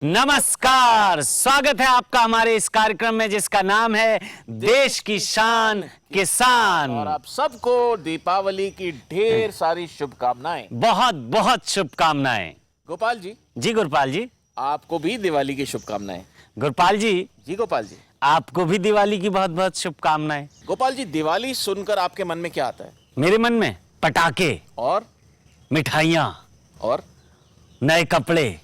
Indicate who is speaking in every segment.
Speaker 1: नमस्कार, स्वागत है आपका हमारे इस कार्यक्रम में जिसका नाम है देश की शान किसान।
Speaker 2: और आप सबको दीपावली की ढेर सारी शुभकामनाएं।
Speaker 1: बहुत बहुत शुभकामनाएं।
Speaker 2: गोपाल जी।
Speaker 1: जी गुरपाल जी।
Speaker 2: आपको भी दिवाली की शुभकामनाएं।
Speaker 1: गुरपाल जी।
Speaker 2: जी गोपाल जी।
Speaker 1: आपको भी दिवाली की बहुत बहुत शुभकामनाएं।
Speaker 2: गोपाल जी, दिवाली सुनकर आपके मन में क्या आता है?
Speaker 1: मेरे मन में पटाखे
Speaker 2: और
Speaker 1: मिठाइयाँ
Speaker 2: और
Speaker 1: नए कपड़े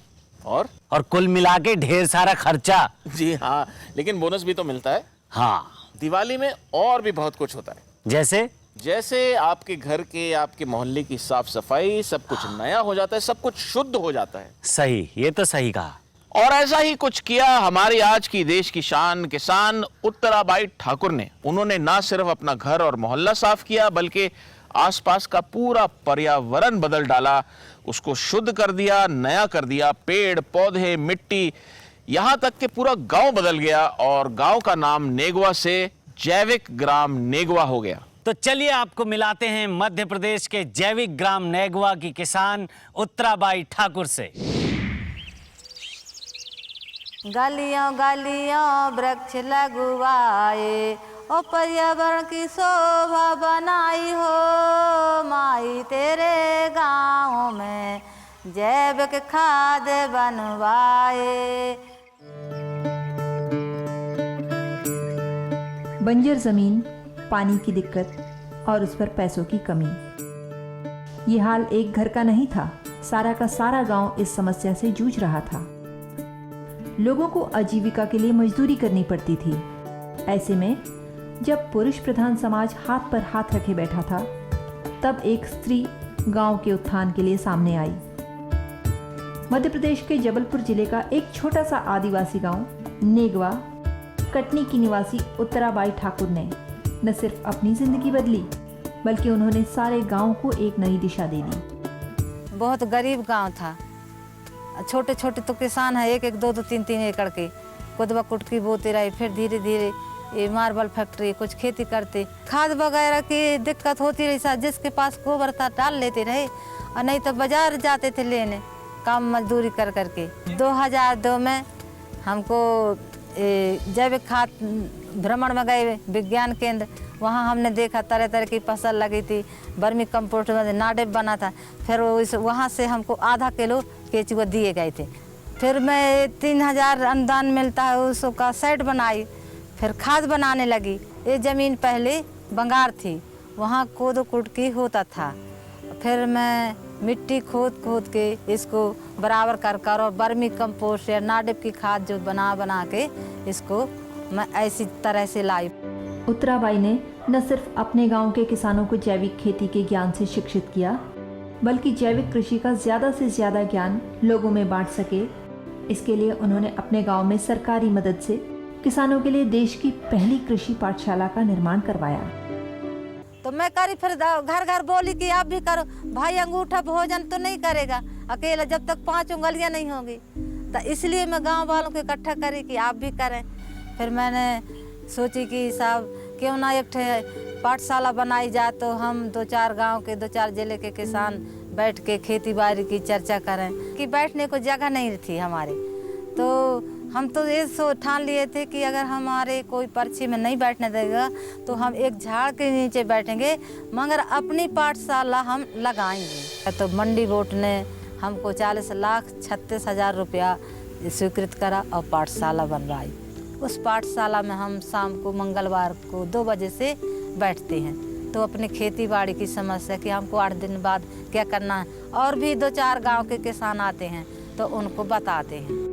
Speaker 1: और कुल मिला के ढेर सारा खर्चा।
Speaker 2: जी हाँ, लेकिन बोनस भी तो मिलता है।
Speaker 1: हाँ,
Speaker 2: दिवाली में और भी बहुत कुछ होता है।
Speaker 1: जैसे
Speaker 2: आपके घर के, आपके मोहल्ले की साफ सफाई, सब कुछ नया हो जाता है, सब कुछ शुद्ध हो जाता है।
Speaker 1: सही, ये तो सही कहा।
Speaker 2: और ऐसा ही कुछ किया हमारी आज की देश की शान किसान उत्तराबाई ठाकुर ने। उन्होंने ना सिर्फ अपना घर और मोहल्ला साफ किया बल्कि आसपास का पूरा पर्यावरण बदल डाला, उसको शुद्ध कर दिया, नया कर दिया। पेड़ पौधे, मिट्टी, यहाँ तक कि पूरा गांव बदल गया और गांव का नाम नेगवा से जैविक ग्राम नेगवा हो गया।
Speaker 1: तो चलिए आपको मिलाते हैं मध्य प्रदेश के जैविक ग्राम नेगवा की किसान उत्तराबाई ठाकुर से।
Speaker 3: गलियों गलियों वृक्ष लगवाए, ओ पर्यावरण की शोभा बनाई हो। माई तेरे गाँव में जैविक खाद बनवाए।
Speaker 4: बंजर जमीन, पानी की दिक्कत और उस पर पैसों की कमी, ये हाल एक घर का नहीं था। सारा का सारा गांव इस समस्या से जूझ रहा था। लोगों को आजीविका के लिए मजदूरी करनी पड़ती थी। ऐसे में जब पुरुष प्रधान समाज हाथ पर हाथ रखे बैठा था, तब एक स्त्री गांव के उत्थान के लिए सामने आई। मध्य प्रदेश के जबलपुर जिले का एक छोटा सा आदिवासी गांव नेगवा कटनी की निवासी उत्तराबाई ठाकुर ने न सिर्फ अपनी जिंदगी बदली बल्कि उन्होंने सारे गांव को एक नई दिशा दे दी।
Speaker 3: बहुत गरीब गांव था। छोटे छोटे तो किसान है, एक एक दो दो तीन तीन एकड़ के कुदवा कुटकी बोते रहे। फिर धीरे धीरे ये मार्बल फैक्ट्री, कुछ खेती करते। खाद वगैरह की दिक्कत होती रही सा, जिसके पास गोबर था डाल लेते रहे और नहीं तो बाजार जाते थे लेने, काम मजदूरी कर करके। 2002 में हमको जैविक खाद भ्रमण में गए विज्ञान केंद्र। वहाँ हमने देखा तरह तरह की फसल लगी थी। वर्मी कंपोस्ट में नाडेप बना था। फिर वहाँ से हमको आधा किलो केचुआ दिए गए थे। फिर मैं 3000 अनुदान मिलता है उसका सेट बनाई। फिर खाद बनाने लगी। ये ज़मीन पहले बंगार थी, वहाँ कोदो कुटकी होता था। फिर मैं मिट्टी खोद खोद के इसको बराबर कर और वर्मी कंपोस्ट या नाडेप की खाद जो बना के इसको मैं ऐसी तरह से लाई।
Speaker 4: उत्तराबाई ने न सिर्फ अपने गांव के किसानों को जैविक खेती के ज्ञान से शिक्षित किया, बल्कि जैविक कृषि का ज़्यादा से ज़्यादा ज्ञान लोगों में बांट सके, इसके लिए उन्होंने अपने गांव में सरकारी मदद से किसानों के लिए देश की पहली कृषि पाठशाला का निर्माण करवाया।
Speaker 3: तो मैं करी, फिर घर घर बोली कि आप भी करो। भाई अंगूठा भोजन तो नहीं करेगा अकेला जब तक 5 उंगलियां नहीं होंगी। तो इसलिए मैं गांव वालों को इकट्ठा करी कि आप भी करें। फिर मैंने सोची कि साहब क्यों ना एक पाठशाला बनाई जाए, तो हम 2-4 गांव के 2-4 जिले के किसान बैठ के खेती बाड़ी की चर्चा करें। कि बैठने को जगह नहीं थी हमारे, तो हम तो ये ठान लिए थे कि अगर हमारे कोई पर्ची में नहीं बैठने देगा तो हम एक झाड़ के नीचे बैठेंगे, मगर अपनी पाठशाला हम लगाएंगे। तो मंडी बोर्ड ने हमको 40,36,000 रुपया स्वीकृत करा और पाठशाला बनवाई। उस पाठशाला में हम शाम को मंगलवार को 2 बजे से बैठते हैं। तो अपनी खेती बाड़ी की समस्या कि हमको 8 दिन बाद क्या करना है, और भी 2-4 गांव के किसान आते हैं तो उनको बताते हैं।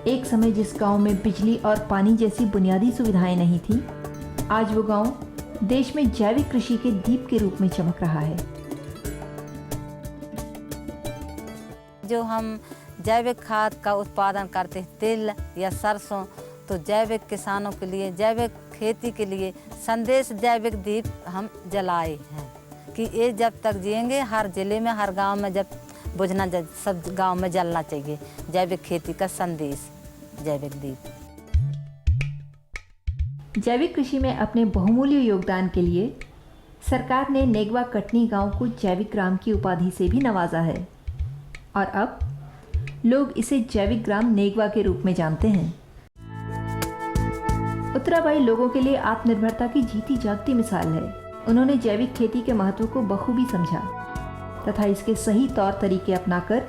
Speaker 4: एक समय जिस गांव में बिजली और पानी जैसी बुनियादी सुविधाएं नहीं थी, आज वो गांव देश में जैविक कृषि के दीप के रूप में चमक रहा है।
Speaker 3: जो हम जैविक खाद का उत्पादन करते हैं, तेल या सरसों, तो जैविक किसानों के लिए, जैविक खेती के लिए संदेश जैविक दीप हम जलाए हैं कि ये जब तक जिएंगे हर जिले में, हर गांव में जब बुझना, सब गांव में जलना चाहिए जैविक खेती का संदेश, जैविक दीप।
Speaker 4: जैविक कृषि में अपने बहुमूल्य योगदान के लिए सरकार ने नेगवा कटनी गांव को जैविक ग्राम की उपाधि से भी नवाजा है। और अब लोग इसे जैविक ग्राम नेगवा के रूप में जानते हैं। उत्तराबाई लोगों के लिए आत्मनिर्भरता की जीती जागती मिसाल है। उन्होंने जैविक खेती के महत्व को बखूबी समझा तथा इसके सही तौर तरीके अपनाकर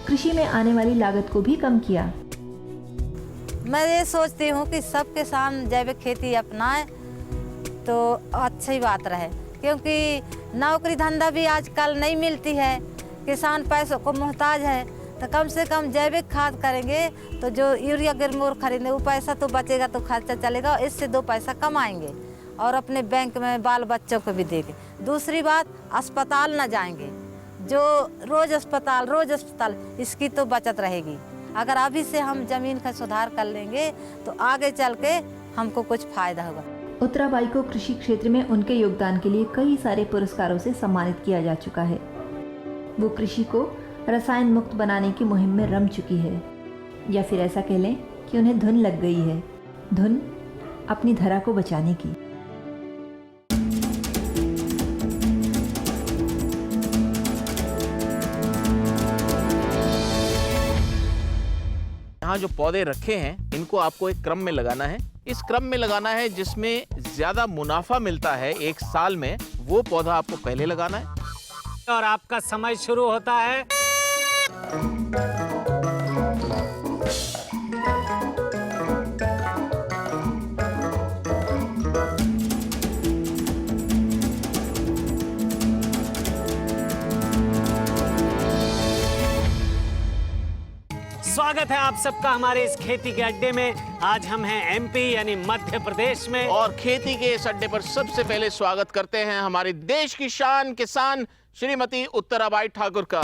Speaker 4: कृषि में आने वाली लागत को भी कम किया।
Speaker 3: मैं ये सोचती हूँ कि सब किसान जैविक खेती अपनाएं तो अच्छी बात रहे, क्योंकि नौकरी धंधा भी आजकल नहीं मिलती है, किसान पैसों को मोहताज है। तो कम से कम जैविक खाद करेंगे तो जो यूरिया गिरमोर खरीदे वो पैसा तो बचेगा, तो खर्चा चलेगा और इससे 2 पैसा कमाएंगे और अपने बैंक में बाल बच्चों को भी देंगे। दूसरी बात, अस्पताल न जाएंगे, जो रोज़ अस्पताल इसकी तो बचत रहेगी। अगर अभी से हम ज़मीन का सुधार कर लेंगे तो आगे चल के हमको कुछ फ़ायदा होगा।
Speaker 4: उत्तराबाई को कृषि क्षेत्र में उनके योगदान के लिए कई सारे पुरस्कारों से सम्मानित किया जा चुका है। वो कृषि को रसायन मुक्त बनाने की मुहिम में रम चुकी है, या फिर ऐसा कह लें कि उन्हें धुन लग गई है, धुन अपनी धरा को बचाने की।
Speaker 2: यहाँ जो पौधे रखे हैं इनको आपको एक क्रम में लगाना है। इस क्रम में लगाना है जिसमें ज्यादा मुनाफा मिलता है एक साल में, वो पौधा आपको पहले लगाना है।
Speaker 1: और आपका समय शुरू होता है। स्वागत है आप सबका हमारे इस खेती के अड्डे में। आज हम हैं एमपी यानी मध्य प्रदेश में,
Speaker 2: और खेती के इस अड्डे पर सबसे पहले स्वागत करते हैं हमारे देश की शान किसान श्रीमती उत्तराबाई ठाकुर का।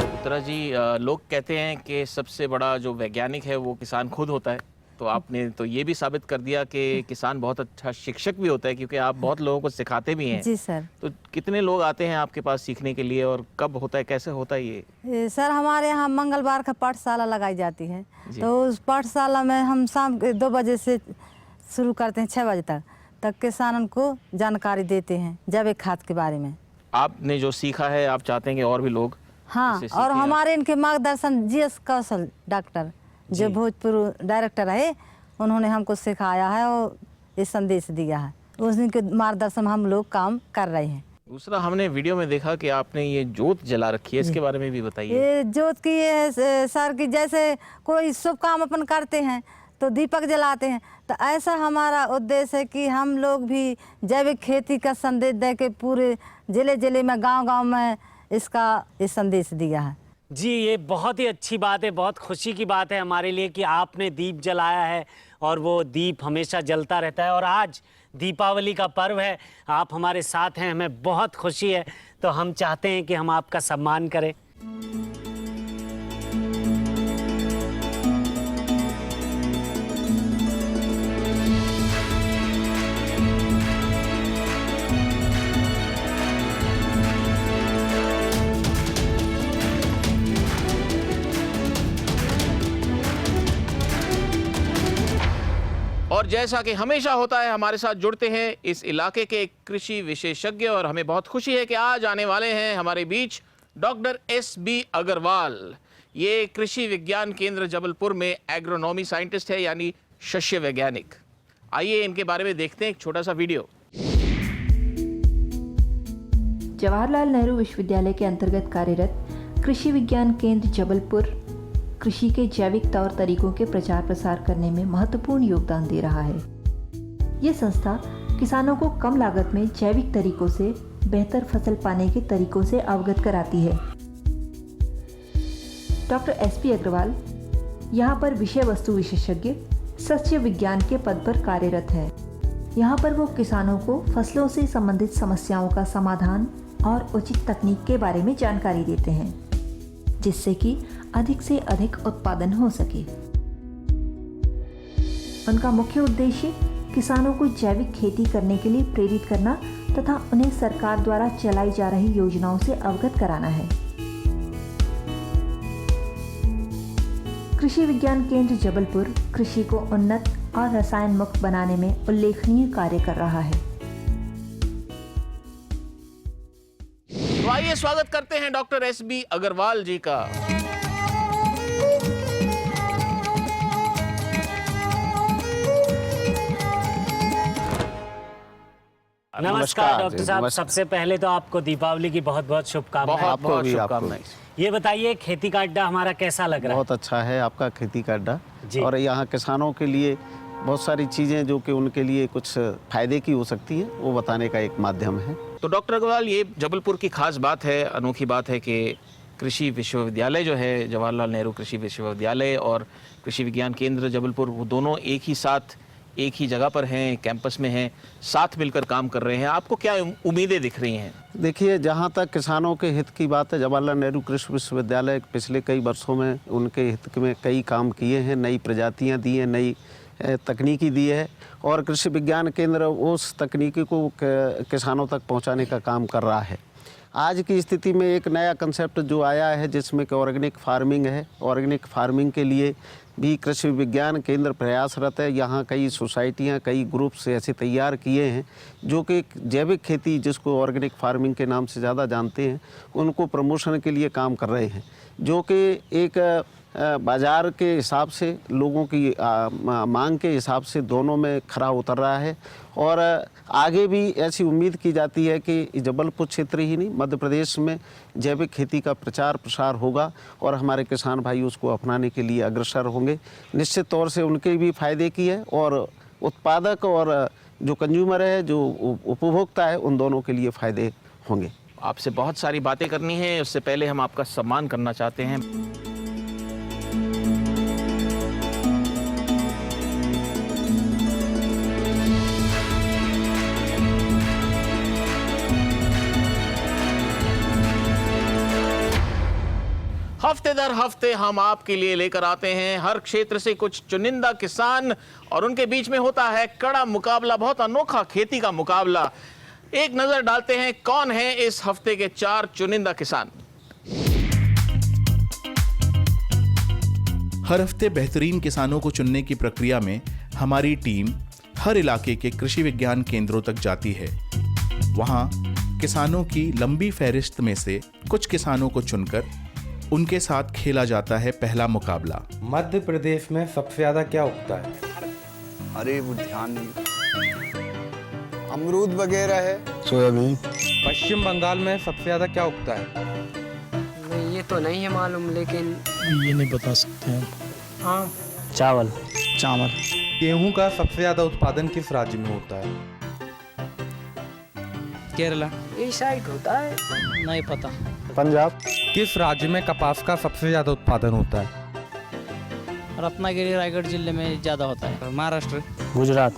Speaker 2: उत्तरा जी, लोग कहते हैं कि सबसे बड़ा जो वैज्ञानिक है वो किसान खुद होता है, तो आपने तो ये भी साबित कर दिया कि किसान बहुत अच्छा शिक्षक भी होता है, क्योंकि आप बहुत लोगों को सिखाते भी हैं।
Speaker 3: जी सर।
Speaker 2: तो कितने लोग आते हैं आपके पास सीखने के लिए और कब होता है, कैसे होता है ये?
Speaker 3: सर हमारे यहाँ मंगलवार का पाठशाला लगाई जाती है, तो उस पाठशाला में हम शाम के 2 बजे से शुरू करते हैं 6 बजे तक किसानों को जानकारी देते हैं जैविक खाद के बारे में।
Speaker 2: आपने जो सीखा है आप चाहते हैं कि और भी लोग
Speaker 3: हाँ, और हमारे इनके मार्गदर्शन जीएस कौशल डॉक्टर जो भोजपुर डायरेक्टर है, उन्होंने हमको सिखाया है और ये संदेश दिया है, उनके मार्गदर्शन हम लोग काम कर रहे हैं।
Speaker 2: दूसरा, हमने वीडियो में देखा कि आपने ये जोत जला रखी है, इसके बारे में भी बताइए।
Speaker 3: ये जोत की ये है सर की जैसे कोई शुभ काम अपन करते हैं तो दीपक जलाते हैं, तो ऐसा हमारा उद्देश्य है कि हम लोग भी जैविक खेती का संदेश दे के पूरे जिले में गांव में इसका ये संदेश दिया है।
Speaker 1: जी, ये बहुत ही अच्छी बात है, बहुत खुशी की बात है हमारे लिए कि आपने दीप जलाया है और वो दीप हमेशा जलता रहता है। और आज दीपावली का पर्व है, आप हमारे साथ हैं, हमें बहुत खुशी है, तो हम चाहते हैं कि हम आपका सम्मान करें।
Speaker 2: और जैसा कि हमेशा होता है, हमारे साथ जुड़ते हैं इस इलाके के कृषि विशेषज्ञ, और हमें बहुत खुशी है कि आज आने वाले हैं हमारे बीच डॉक्टर SB अग्रवाल। ये कृषि विज्ञान केंद्र जबलपुर में एग्रोनॉमी साइंटिस्ट है, यानी शस्य वैज्ञानिक। आइए इनके बारे में देखते हैं एक छोटा सा वीडियो।
Speaker 4: जवाहरलाल नेहरू विश्वविद्यालय के अंतर्गत कार्यरत कृषि विज्ञान केंद्र जबलपुर कृषि के जैविक तौर तरीकों के प्रचार प्रसार करने में महत्वपूर्ण योगदान दे रहा है। ये संस्था किसानों को कम लागत में जैविक तरीकों से बेहतर फसल पाने के तरीकों से अवगत कराती है। डॉक्टर SB अग्रवाल यहाँ पर विषय वस्तु विशेषज्ञ सस्य विज्ञान के पद पर कार्यरत है। यहाँ पर वो किसानों को फसलों से संबंधित समस्याओं का समाधान और उचित तकनीक के बारे में जानकारी देते हैं, जिससे कि अधिक से अधिक उत्पादन हो सके। उनका मुख्य उद्देश्य किसानों को जैविक खेती करने के लिए प्रेरित करना तथा उन्हें सरकार द्वारा चलाई जा रही योजनाओं से अवगत कराना है। कृषि विज्ञान केंद्र जबलपुर कृषि को उन्नत और रसायन मुक्त बनाने में उल्लेखनीय कार्य कर रहा है।
Speaker 2: आइए स्वागत करते हैं डॉक्टर SB अग्रवाल जी का।
Speaker 1: नमस्कार डॉक्टर साहब, सबसे पहले तो आपको दीपावली की बहुत बहुत शुभकामनाएं।
Speaker 2: बहुत बहुत शुभकामनाएं।
Speaker 1: ये बताइए, खेती का अड्डा हमारा कैसा लग रहा है?
Speaker 5: बहुत अच्छा है आपका खेती का अड्डा।
Speaker 1: जी।
Speaker 5: और यहाँ किसानों के लिए बहुत सारी चीज़ें जो कि उनके लिए कुछ फायदे की हो सकती हैं, वो बताने का एक माध्यम है।
Speaker 2: तो डॉक्टर अग्रवाल, ये जबलपुर की खास बात है, अनोखी बात है कि कृषि विश्वविद्यालय जो है, जवाहरलाल नेहरू कृषि विश्वविद्यालय और कृषि विज्ञान केंद्र जबलपुर, वो दोनों एक ही साथ एक ही जगह पर हैं, कैंपस में हैं, साथ मिलकर काम कर रहे हैं। आपको क्या उम्मीदें दिख रही हैं?
Speaker 5: देखिए, जहाँ तक किसानों के हित की बात है, जवाहरलाल नेहरू कृषि विश्वविद्यालय पिछले कई वर्षों में उनके हित में कई काम किए हैं, नई प्रजातियाँ दी हैं, नई तकनीकी दी है, और कृषि विज्ञान केंद्र उस तकनीकी को किसानों तक पहुँचाने का काम कर रहा है। आज की स्थिति में एक नया कंसेप्ट जो आया है, जिसमें कि ऑर्गेनिक फार्मिंग है। ऑर्गेनिक फार्मिंग के लिए भी कृषि विज्ञान केंद्र प्रयासरत है। यहाँ कई सोसाइटियाँ, कई ग्रुप्स ऐसे तैयार किए हैं जो कि जैविक खेती, जिसको ऑर्गेनिक फार्मिंग के नाम से ज़्यादा जानते हैं, उनको प्रमोशन के लिए काम कर रहे हैं, जो कि एक बाज़ार के हिसाब से, लोगों की मांग के हिसाब से दोनों में खरा उतर रहा है। और आगे भी ऐसी उम्मीद की जाती है कि जबलपुर क्षेत्र ही नहीं, मध्य प्रदेश में जैविक खेती का प्रचार प्रसार होगा और हमारे किसान भाई उसको अपनाने के लिए अग्रसर होंगे। निश्चित तौर से उनके भी फायदे की है, और उत्पादक और जो कंज्यूमर है, जो उपभोक्ता है, उन दोनों के लिए फ़ायदे होंगे।
Speaker 2: आपसे बहुत सारी बातें करनी है, उससे पहले हम आपका सम्मान करना चाहते हैं। हफ्ते दर हफ्ते हम आपके लिए लेकर आते हैं हर क्षेत्र से कुछ चुनिंदा किसान, और उनके बीच में होता है कड़ा मुकाबला, बहुत अनोखा खेती का मुकाबला। एक नजर डालते हैं कौन है इस हफ्ते के 4 चुनिंदा किसान।
Speaker 6: हर हफ्ते बेहतरीन किसानों को चुनने की प्रक्रिया में हमारी टीम हर इलाके के कृषि विज्ञान केंद्रों तक जाती है। वहां किसानों की लंबी फहरिस्त में से कुछ किसानों को चुनकर उनके साथ खेला जाता है पहला मुकाबला।
Speaker 7: मध्य प्रदेश में सबसे ज्यादा क्या उगता है?
Speaker 8: अरे वो ध्यान नहीं। अमरूद वगैरह है। सोयाबीन।
Speaker 7: पश्चिम बंगाल में सबसे ज्यादा क्या उगता है?
Speaker 9: नहीं, ये तो नहीं है मालूम, लेकिन
Speaker 10: ये नहीं बता सकते हैं।
Speaker 9: हाँ,
Speaker 1: चावल।
Speaker 10: चावल।
Speaker 7: गेहूं का सबसे ज्यादा उत्पादन किस राज्य में होता है?
Speaker 9: केरला। ये साइड होता है।
Speaker 10: नहीं पता।
Speaker 8: पंजाब।
Speaker 7: किस राज्य में कपास का सबसे ज्यादा उत्पादन होता है?
Speaker 10: रत्नागिरी रायगढ़ जिले में ज्यादा होता है।
Speaker 9: महाराष्ट्र।
Speaker 1: गुजरात।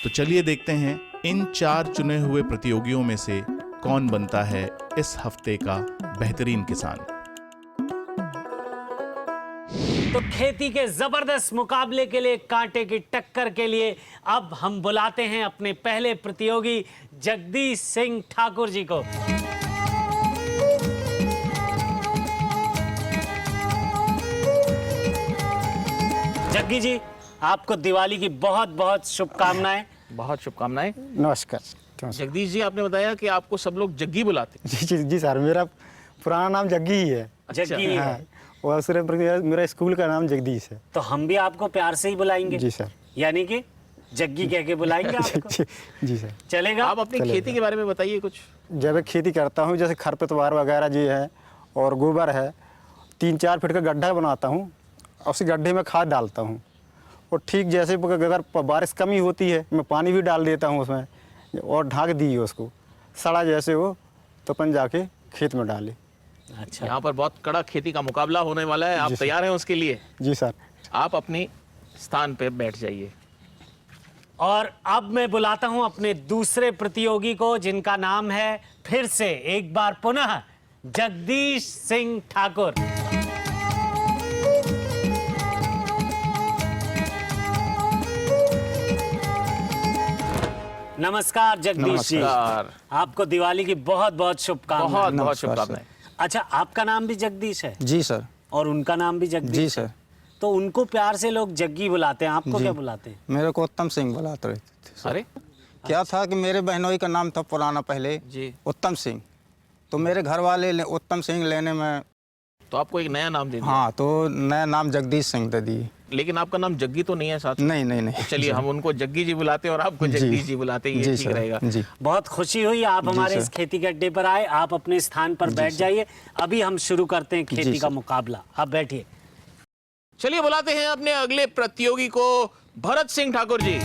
Speaker 6: तो चलिए देखते हैं इन 4 चुने हुए प्रतियोगियों में से कौन बनता है इस हफ्ते का बेहतरीन किसान।
Speaker 1: तो खेती के जबरदस्त मुकाबले के लिए, कांटे की टक्कर के लिए अब हम बुलाते हैं अपने पहले प्रतियोगी जगदीश सिंह ठाकुर जी को। जग्गी जी, आपको दिवाली की बहुत बहुत शुभकामनाएं।
Speaker 2: बहुत शुभकामनाएं।
Speaker 8: नमस्कार।
Speaker 2: जगदीश जी, आपने बताया कि आपको सब लोग जग्गी बुलाते हैं।
Speaker 8: जी सर, मेरा पुराना नाम जग्गी ही है।
Speaker 1: जग्गी
Speaker 8: हाँ, और सिर्फ मेरा स्कूल का नाम जगदीश है।
Speaker 1: तो हम भी आपको प्यार से ही बुलाएंगे।
Speaker 8: जी सर।
Speaker 1: यानी कि जग्गी कह के बुलाएंगे आपको।
Speaker 8: जी सर।
Speaker 1: चलेगा?
Speaker 2: आप अपनी खेती के बारे में बताइए कुछ।
Speaker 8: जैविक खेती करता हूँ, जैसे खरपतवार वगैरह जी है और गोबर है। 3-4 फीट का गड्ढा बनाता हूँ, उसी गड्ढे में खाद डालता हूँ, और ठीक जैसे अगर बारिश कमी होती है, मैं पानी भी डाल देता हूँ उसमें, और ढाँक दी उसको, सड़ा जैसे हो तो अपन जाके खेत में डाले।
Speaker 1: अच्छा।
Speaker 2: यहाँ पर बहुत कड़ा खेती का मुकाबला होने वाला है, आप तैयार हैं उसके लिए?
Speaker 8: जी सर।
Speaker 2: आप अपनी स्थान पे बैठ जाइए।
Speaker 1: और अब मैं बुलाता हूं अपने दूसरे प्रतियोगी को, जिनका नाम है फिर से एक बार पुनः जगदीश सिंह ठाकुर। नमस्कार जगदीश जी।
Speaker 2: नमस्कार।
Speaker 1: आपको दिवाली की बहुत बहुत शुभकामनाएं।
Speaker 2: बहुत बहुत शुभकामनाएं।
Speaker 1: अच्छा, आपका नाम भी जगदीश है?
Speaker 8: जी सर।
Speaker 1: और उनका नाम भी जगदीश
Speaker 8: जी
Speaker 1: है?
Speaker 8: सर।
Speaker 1: तो उनको प्यार से लोग जग्गी बुलाते हैं, आपको क्या बुलाते हैं?
Speaker 8: मेरे को उत्तम सिंह बुलाते रहते थे।
Speaker 2: अरे
Speaker 8: क्या था कि मेरे बहनोई का नाम था पुराना पहले
Speaker 2: जी।
Speaker 8: उत्तम सिंह, तो मेरे घर वाले उत्तम सिंह लेने में,
Speaker 2: तो आपको एक नया नाम दे दिया।
Speaker 8: हाँ, तो नया नाम जगदीश सिंह दे दिए।
Speaker 2: लेकिन आपका नाम जग्गी तो नहीं है साथ?
Speaker 8: नहीं नहीं नहीं।
Speaker 2: चलिए हम उनको जग्गी जी बुलाते हैं और आपको जगदीश जी बुलाते हैं, ये
Speaker 8: जी
Speaker 2: ठीक
Speaker 8: सर,
Speaker 2: रहेगा।
Speaker 8: जी।
Speaker 1: बहुत खुशी हुई आप हमारे इस खेती के अड्डे पर आए। आप अपने स्थान पर बैठ जाइए, अभी हम शुरू करते हैं खेती का मुकाबला। आप बैठिए।
Speaker 2: चलिए बुलाते हैं अपने अगले प्रतियोगी को, भरत सिंह ठाकुर जी।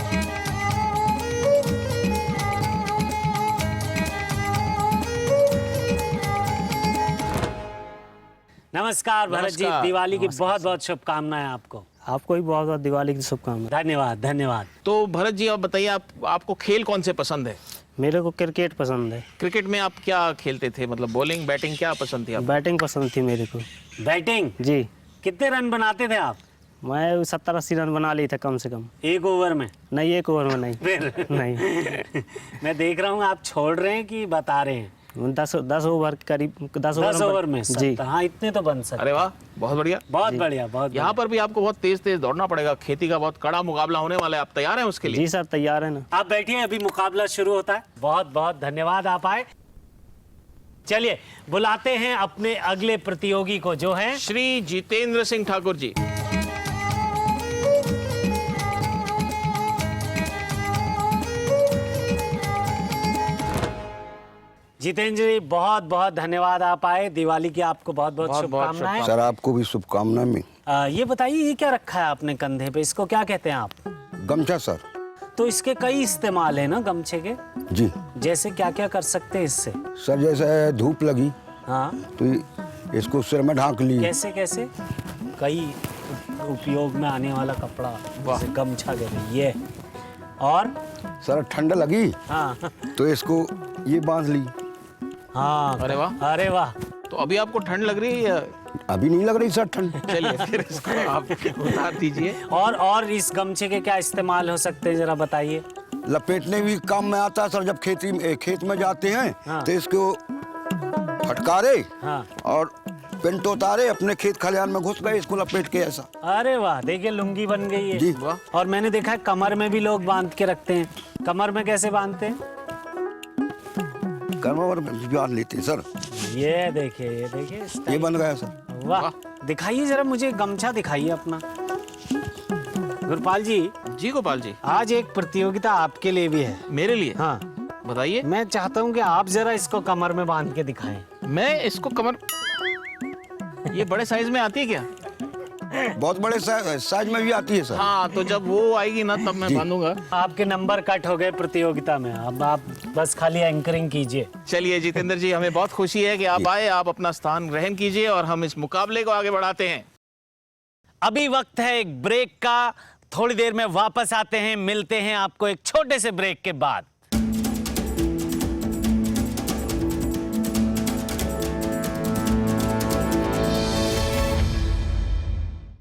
Speaker 1: नमस्कार भरत जी,
Speaker 2: नमस्कार।
Speaker 1: दिवाली की बहुत बहुत शुभकामनाएं आपको।
Speaker 10: आपको भी बहुत बहुत दिवाली की शुभकामनाएं।
Speaker 1: धन्यवाद धन्यवाद।
Speaker 2: तो भरत जी आप बताइए, आपको खेल कौन से पसंद है?
Speaker 10: मेरे को क्रिकेट पसंद है।
Speaker 2: क्रिकेट में आप क्या खेलते थे, मतलब बॉलिंग बैटिंग क्या पसंद थी आपको?
Speaker 10: बैटिंग पसंद थी मेरे को।
Speaker 1: बैटिंग?
Speaker 10: जी।
Speaker 1: कितने रन बनाते थे आप?
Speaker 10: मैं 70-80 रन बना ली था कम से कम।
Speaker 1: एक ओवर में?
Speaker 10: नहीं, एक ओवर में नहीं।
Speaker 1: फिर
Speaker 10: नहीं।
Speaker 1: मैं देख रहा हूँ आप छोड़ रहे हैं कि बता रहे हैं?
Speaker 10: 10 ओवर करीब 10
Speaker 1: ओवर में
Speaker 10: जी।
Speaker 1: हाँ, इतने तो बन सकते।
Speaker 2: अरे वाह, बहुत बढ़िया।
Speaker 1: बहुत बढ़िया, बहुत
Speaker 2: यहाँ पर भी आपको बहुत तेज तेज दौड़ना पड़ेगा, खेती का बहुत कड़ा मुकाबला होने वाला है। आप तैयार हैं उसके लिए?
Speaker 10: जी सर, तैयार है ना।
Speaker 1: आप बैठिए, अभी मुकाबला शुरू होता है। बहुत बहुत धन्यवाद आप आए। चलिए बुलाते हैं अपने अगले प्रतियोगी को, जो है
Speaker 2: श्री जितेंद्र सिंह ठाकुर जी।
Speaker 1: जितेंद्र जी, बहुत बहुत धन्यवाद आप आए। दिवाली की आपको बहुत बहुत शुभकामनाएं।
Speaker 11: सर आपको भी शुभकामनाएं।
Speaker 1: ये बताइए, ये क्या रखा है आपने कंधे पे, इसको क्या कहते हैं आप?
Speaker 11: गमछा सर।
Speaker 1: तो इसके कई इस्तेमाल है ना गमछे के?
Speaker 11: जी।
Speaker 1: जैसे क्या क्या कर सकते हैं इससे?
Speaker 11: सर जैसे धूप लगी,
Speaker 1: हाँ,
Speaker 11: तो इसको सिर में ढांक ली।
Speaker 1: कैसे कैसे? कई उपयोग में आने वाला कपड़ा, जैसे गमछा कहते हैं ये। और
Speaker 11: सर ठंड लगी,
Speaker 1: हाँ
Speaker 11: तो इसको ये बांध ली।
Speaker 1: हाँ,
Speaker 2: अरे वाह,
Speaker 1: अरे वाह।
Speaker 2: तो अभी आपको ठंड लग रही है?
Speaker 11: अभी नहीं लग रही सर ठंड।
Speaker 2: चलिए फिर इसको आप उतार दीजिए।
Speaker 1: और इस गमछे के क्या इस्तेमाल हो सकते हैं, जरा बताइए।
Speaker 11: लपेटने भी काम में आता है सर। जब खेत में जाते हैं,
Speaker 1: हाँ।
Speaker 11: तो इसको फटकारे,
Speaker 1: हाँ।
Speaker 11: और पेंट उतारे, अपने खेत खलिहान में घुस गए, इसको लपेट के ऐसा।
Speaker 1: अरे वाह, देखिए लुंगी बन गई है।
Speaker 11: जी।
Speaker 2: वाह।
Speaker 1: और मैंने देखा है कमर में भी लोग बांध के रखते हैं। कमर में कैसे बांधते हैं?
Speaker 11: कमर में बांध लेते हैं सर।
Speaker 1: ये देखिए इस
Speaker 11: ये
Speaker 1: टाइप।
Speaker 11: बन गया सर।
Speaker 1: वाह, दिखाइए जरा मुझे गमछा दिखाइए अपना। गुरपाल जी।
Speaker 2: जी गोपाल जी,
Speaker 1: आज एक प्रतियोगिता आपके लिए भी है।
Speaker 2: मेरे लिए?
Speaker 1: हाँ,
Speaker 2: बताइए।
Speaker 1: मैं चाहता हूँ कि आप जरा इसको कमर में बांध के दिखाएं।
Speaker 2: मैं इसको कमर, ये बड़े साइज में आती है क्या?
Speaker 11: बहुत बड़े साइज में भी आती है सर।
Speaker 2: हाँ, तो जब वो आएगी ना तब मैं बांधूंगा।
Speaker 1: आपके नंबर कट हो गए प्रतियोगिता में, अब आप बस खाली एंकरिंग कीजिए।
Speaker 2: चलिए जितेंद्र जी, हमें बहुत खुशी है कि आप आए। आप अपना स्थान ग्रहण कीजिए और हम इस मुकाबले को आगे बढ़ाते हैं।
Speaker 1: अभी वक्त है एक ब्रेक का, थोड़ी देर में वापस आते हैं, मिलते हैं आपको एक छोटे से ब्रेक के बाद।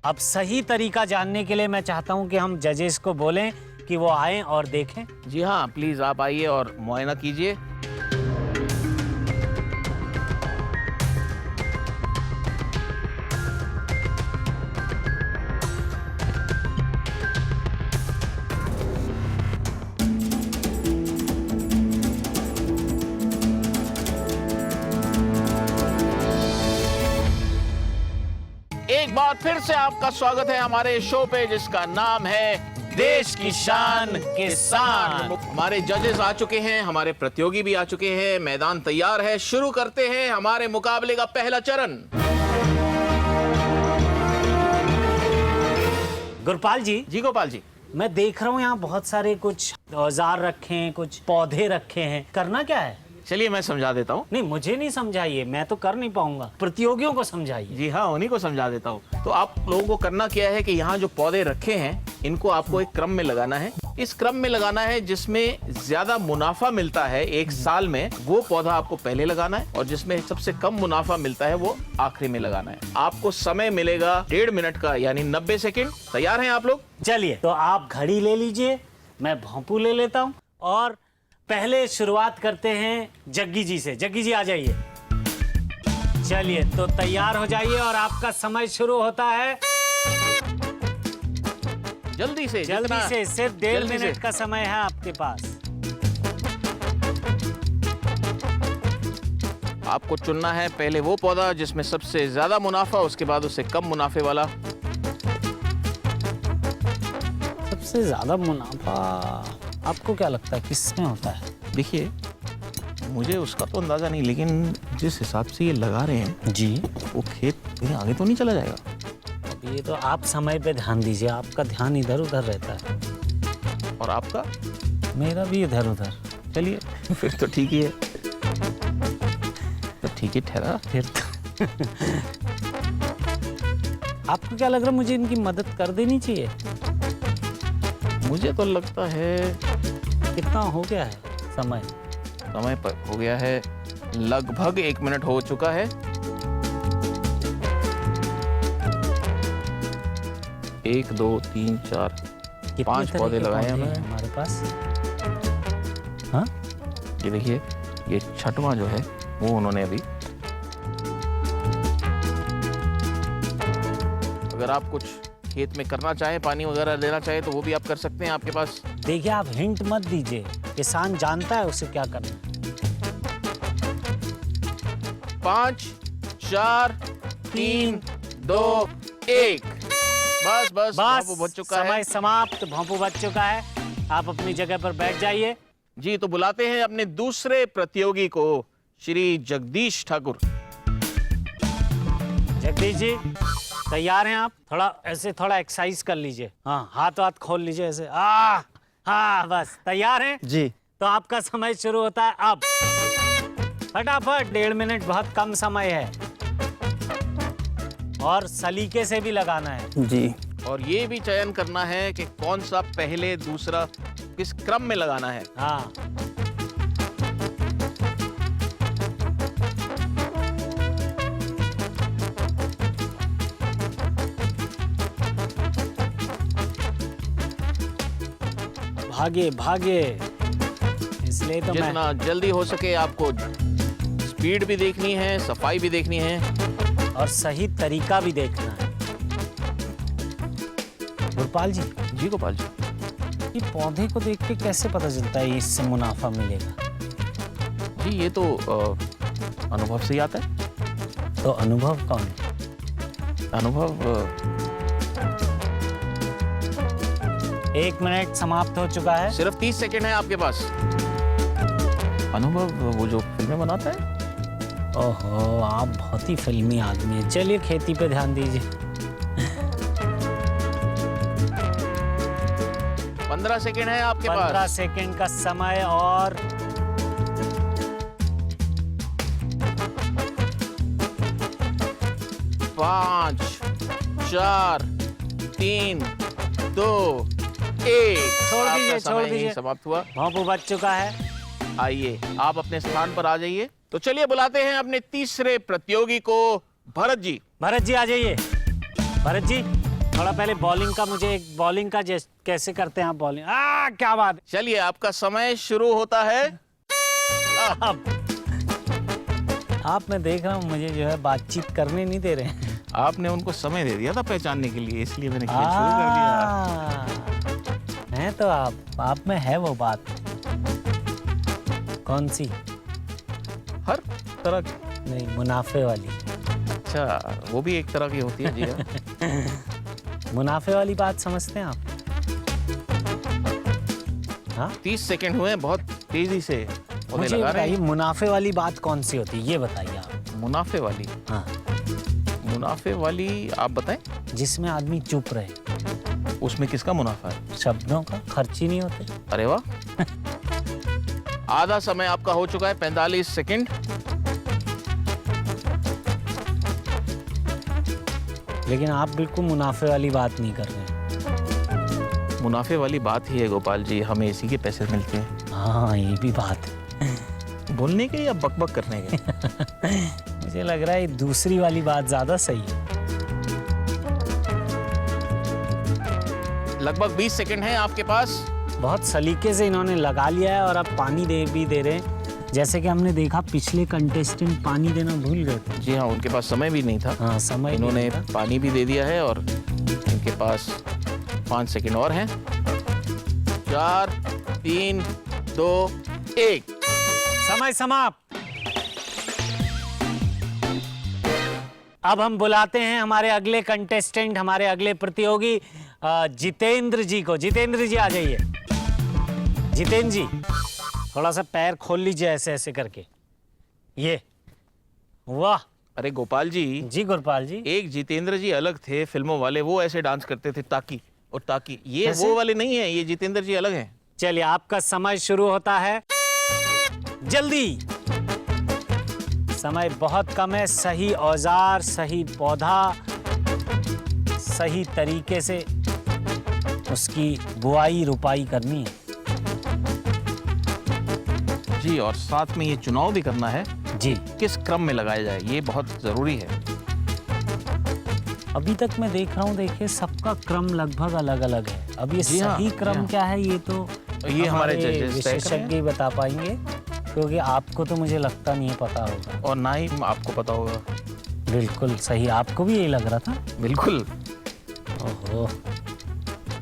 Speaker 1: अब सही तरीका जानने के लिए मैं चाहता हूं कि हम जजेस को बोलें कि वो आएं और देखें।
Speaker 2: जी हाँ, प्लीज आप आइए और मुआयना कीजिए। एक बार फिर से आपका स्वागत है हमारे शो पे, जिसका नाम है देश की शान किसान। हमारे जजेस आ चुके हैं, हमारे प्रतियोगी भी आ चुके हैं, मैदान तैयार है। शुरू करते हैं हमारे मुकाबले का पहला चरण।
Speaker 1: गुरपाल जी।
Speaker 2: जी गोपाल जी,
Speaker 1: मैं देख रहा हूँ यहाँ बहुत सारे कुछ औजार रखे हैं, कुछ पौधे रखे हैं, करना क्या है?
Speaker 2: चलिए मैं समझा देता हूँ।
Speaker 1: नहीं, मुझे नहीं समझाइए, मैं तो कर नहीं पाऊंगा, प्रतियोगियों को समझाइए।
Speaker 2: जी हाँ, उन्हीं को समझा देता हूँ। तो आप लोगों को करना क्या है कि यहाँ जो पौधे रखे हैं, इनको आपको एक क्रम में लगाना है। इस क्रम में लगाना है जिसमें ज्यादा मुनाफा मिलता है एक साल में, वो पौधा आपको पहले लगाना है, और जिसमें सबसे कम मुनाफा मिलता है वो आखिरी में लगाना है। आपको समय मिलेगा 1.5 मिनट का, यानी 90 सेकेंड। तैयार हैं आप लोग?
Speaker 1: चलिए, तो आप घड़ी ले लीजिए, मैं भोंपू ले लेता हूँ, और पहले शुरुआत करते हैं जग्गी जी से। जग्गी जी आ जाइए। चलिए, तो तैयार हो जाइए और आपका समय शुरू होता है।
Speaker 2: जल्दी से,
Speaker 1: जल्दी से, सिर्फ 1.5
Speaker 2: जल्दी से।
Speaker 1: मिनट का समय है आपके पास।
Speaker 2: आपको चुनना है पहले वो पौधा जिसमें सबसे ज्यादा मुनाफा, उसके बाद उससे कम मुनाफे वाला।
Speaker 1: सबसे ज्यादा मुनाफा आपको क्या लगता है किसमें होता है?
Speaker 2: देखिए, मुझे उसका तो अंदाजा नहीं, लेकिन जिस हिसाब से ये लगा रहे हैं
Speaker 1: जी,
Speaker 2: वो खेत कहीं आगे तो नहीं चला जाएगा?
Speaker 1: अब ये तो आप समय पे ध्यान दीजिए, आपका ध्यान इधर उधर रहता है।
Speaker 2: और आपका?
Speaker 1: मेरा भी इधर उधर।
Speaker 2: चलिए फिर तो ठीक ही है, तो ठीक ही ठहरा।
Speaker 1: फिर तो आपको क्या लग रहा है, मुझे इनकी मदद कर देनी चाहिए?
Speaker 2: मुझे तो लगता है
Speaker 1: कितना हो गया है समय?
Speaker 2: समय पर हो गया है, लगभग 1 मिनट हो चुका है। 1 2 3 4 5 पौधे लगाए हैं हमने
Speaker 1: हमारे पास। हाँ,
Speaker 2: ये देखिए, ये 6वां जो है वो उन्होंने अभी। अगर आप कुछ खेत में करना चाहें, पानी वगैरह देना चाहें, तो वो भी आप कर सकते हैं। आपके पास
Speaker 1: देखिए, आप हिंट मत दीजिए, किसान जानता है उसे क्या करना है।
Speaker 2: 5 4 3 2 1। बस बस भोंपू बच चुका है।
Speaker 1: समय समाप्त, भोंपू बच चुका है। आप अपनी जगह पर बैठ जाइए।
Speaker 2: जी, तो बुलाते हैं अपने दूसरे प्रतियोगी को, श्री जगदीश ठाकुर।
Speaker 1: जगदीश जी, तैयार हैं आप? थोड़ा ऐसे, थोड़ा एक्सरसाइज कर लीजिए। हाँ, हाथ वाथ खोल लीजिए ऐसे। हाँ, बस तैयार हैं?
Speaker 5: जी।
Speaker 1: तो आपका समय शुरू होता है अब। फटाफट, 1.5 मिनट बहुत कम समय है, और सलीके से भी लगाना है।
Speaker 5: जी।
Speaker 2: और ये भी चयन करना है कि कौन सा पहले, दूसरा, किस क्रम में लगाना है।
Speaker 1: हाँ, भागे भागे, इसलिए तो मैं।
Speaker 2: जितना जल्दी हो सके आपको स्पीड भी देखनी है, सफाई भी देखनी है,
Speaker 1: और सही तरीका भी देखना है। गोपाल जी।
Speaker 2: जी गोपाल जी।
Speaker 1: ये पौधे को देख के कैसे पता चलता है इससे मुनाफा मिलेगा?
Speaker 2: जी, ये तो अनुभव से ही आता है।
Speaker 1: तो अनुभव कौन है?
Speaker 2: अनुभव
Speaker 1: 1 मिनट समाप्त हो चुका है।
Speaker 2: सिर्फ 30 सेकंड है आपके पास। अनुभव वो जो फिल्में बनाता है।
Speaker 1: ओहो, आप बहुत ही फिल्मी आदमी हैं। चलिए, खेती पे ध्यान दीजिए।
Speaker 2: 15 सेकंड है आपके पास।
Speaker 1: 15 सेकंड का समय, और
Speaker 2: 5 4 3 2 1।
Speaker 1: छोड़ दीजिए।
Speaker 2: समाप्त हुआ।
Speaker 1: भोंपू बच चुका है।
Speaker 2: आइए, आप अपने स्थान पर आ जाइए। तो चलिए बुलाते हैं अपने तीसरे प्रतियोगी को, भरत जी।
Speaker 1: भरत जी आ जाइए। भरत जी, थोड़ा पहले बॉलिंग का, मुझे एक बॉलिंग का कैसे करते हैं आप बॉलिंग? क्या बात।
Speaker 2: चलिए, आपका समय शुरू होता है अब।
Speaker 1: आप, मैं देख रहा हूँ, मुझे जो है बातचीत करने नहीं दे रहे हैं।
Speaker 2: आपने उनको समय दे दिया था पहचानने के लिए, इसलिए मैंने खेल शुरू कर दिया।
Speaker 1: है तो आप में है वो बात। कौन सी?
Speaker 2: हर तरह की।
Speaker 1: नहीं, मुनाफे वाली।
Speaker 2: अच्छा, वो भी एक तरह की होती है। जी
Speaker 1: मुनाफे वाली बात समझते हैं आप? हाँ,
Speaker 2: 30 सेकंड हुए, बहुत तेजी से पौधे
Speaker 1: मुझे
Speaker 2: लगा रहे
Speaker 1: बताइए,
Speaker 2: हैं।
Speaker 1: मुनाफे वाली बात कौन सी होती है, ये बताइए आप।
Speaker 2: मुनाफे वाली?
Speaker 1: हाँ,
Speaker 2: मुनाफे वाली आप बताएं।
Speaker 1: जिसमें आदमी चुप रहे।
Speaker 2: उसमें किसका मुनाफा है?
Speaker 1: शब्दों का खर्च ही नहीं होते।
Speaker 2: अरे वाह। आधा समय आपका हो चुका है, 45 सेकंड।
Speaker 1: लेकिन आप बिल्कुल मुनाफे वाली बात नहीं कर रहे।
Speaker 2: मुनाफे वाली बात ही है गोपाल जी, हमें इसी के पैसे मिलते हैं।
Speaker 1: हाँ, ये भी बात है।
Speaker 2: बोलने के या बकबक करने के?
Speaker 1: मुझे लग रहा है दूसरी वाली बात ज्यादा सही है।
Speaker 2: लगभग 20 सेकंड है आपके पास।
Speaker 1: बहुत सलीके से इन्होंने लगा लिया है, और अब पानी दे रहे हैं। जैसे कि हमने देखा, पिछले कंटेस्टेंट पानी देना भूल गए थे।
Speaker 2: जी हाँ, उनके पास समय भी नहीं था।
Speaker 1: हाँ, समय
Speaker 2: इन्होंने पानी भी दे दिया है, और इनके पास 5 सेकंड और हैं। 4 3 2 1।
Speaker 1: समय समाप्त। अब हम बुलाते हैं हमारे अगले कंटेस्टेंट, हमारे अगले प्रतियोगी जितेंद्र जी को। जितेंद्र जी आ जाइए। जितेंद्र जी थोड़ा सा पैर खोल लीजिए ऐसे ऐसे करके। ये वाह।
Speaker 2: अरे गोपाल जी,
Speaker 1: जी गोपाल जी,
Speaker 2: एक जितेंद्र जी अलग थे फिल्मों वाले, वो ऐसे डांस करते थे ताकी और ताकी। ये
Speaker 1: कैसे?
Speaker 2: वो वाले नहीं है, ये जितेंद्र जी अलग हैं।
Speaker 1: चलिए आपका समय शुरू होता है। जल्दी, समय बहुत कम है। सही औजार, सही पौधा, सही तरीके से उसकी बुआई रुपाई करनी है
Speaker 2: जी, और साथ में ये चुनाव भी करना है
Speaker 1: जी।
Speaker 2: किस क्रम में लगाया जाए, ये बहुत जरूरी है।
Speaker 1: अभी तक मैं देख रहा हूँ, देखिए सबका क्रम लगभग अलग अलग है। अब ये
Speaker 2: जी हाँ,
Speaker 1: सही
Speaker 2: जी
Speaker 1: क्रम
Speaker 2: हाँ।
Speaker 1: क्या है ये तो
Speaker 2: ये हमारे जजेस तय
Speaker 1: विशेषज्ञ ही बता पाएंगे, क्योंकि आपको तो मुझे लगता नहीं है पता होगा।
Speaker 2: और ना ही आपको पता होगा।
Speaker 1: बिल्कुल सही, आपको भी यही लग रहा था।
Speaker 2: बिल्कुल।
Speaker 1: ओहो,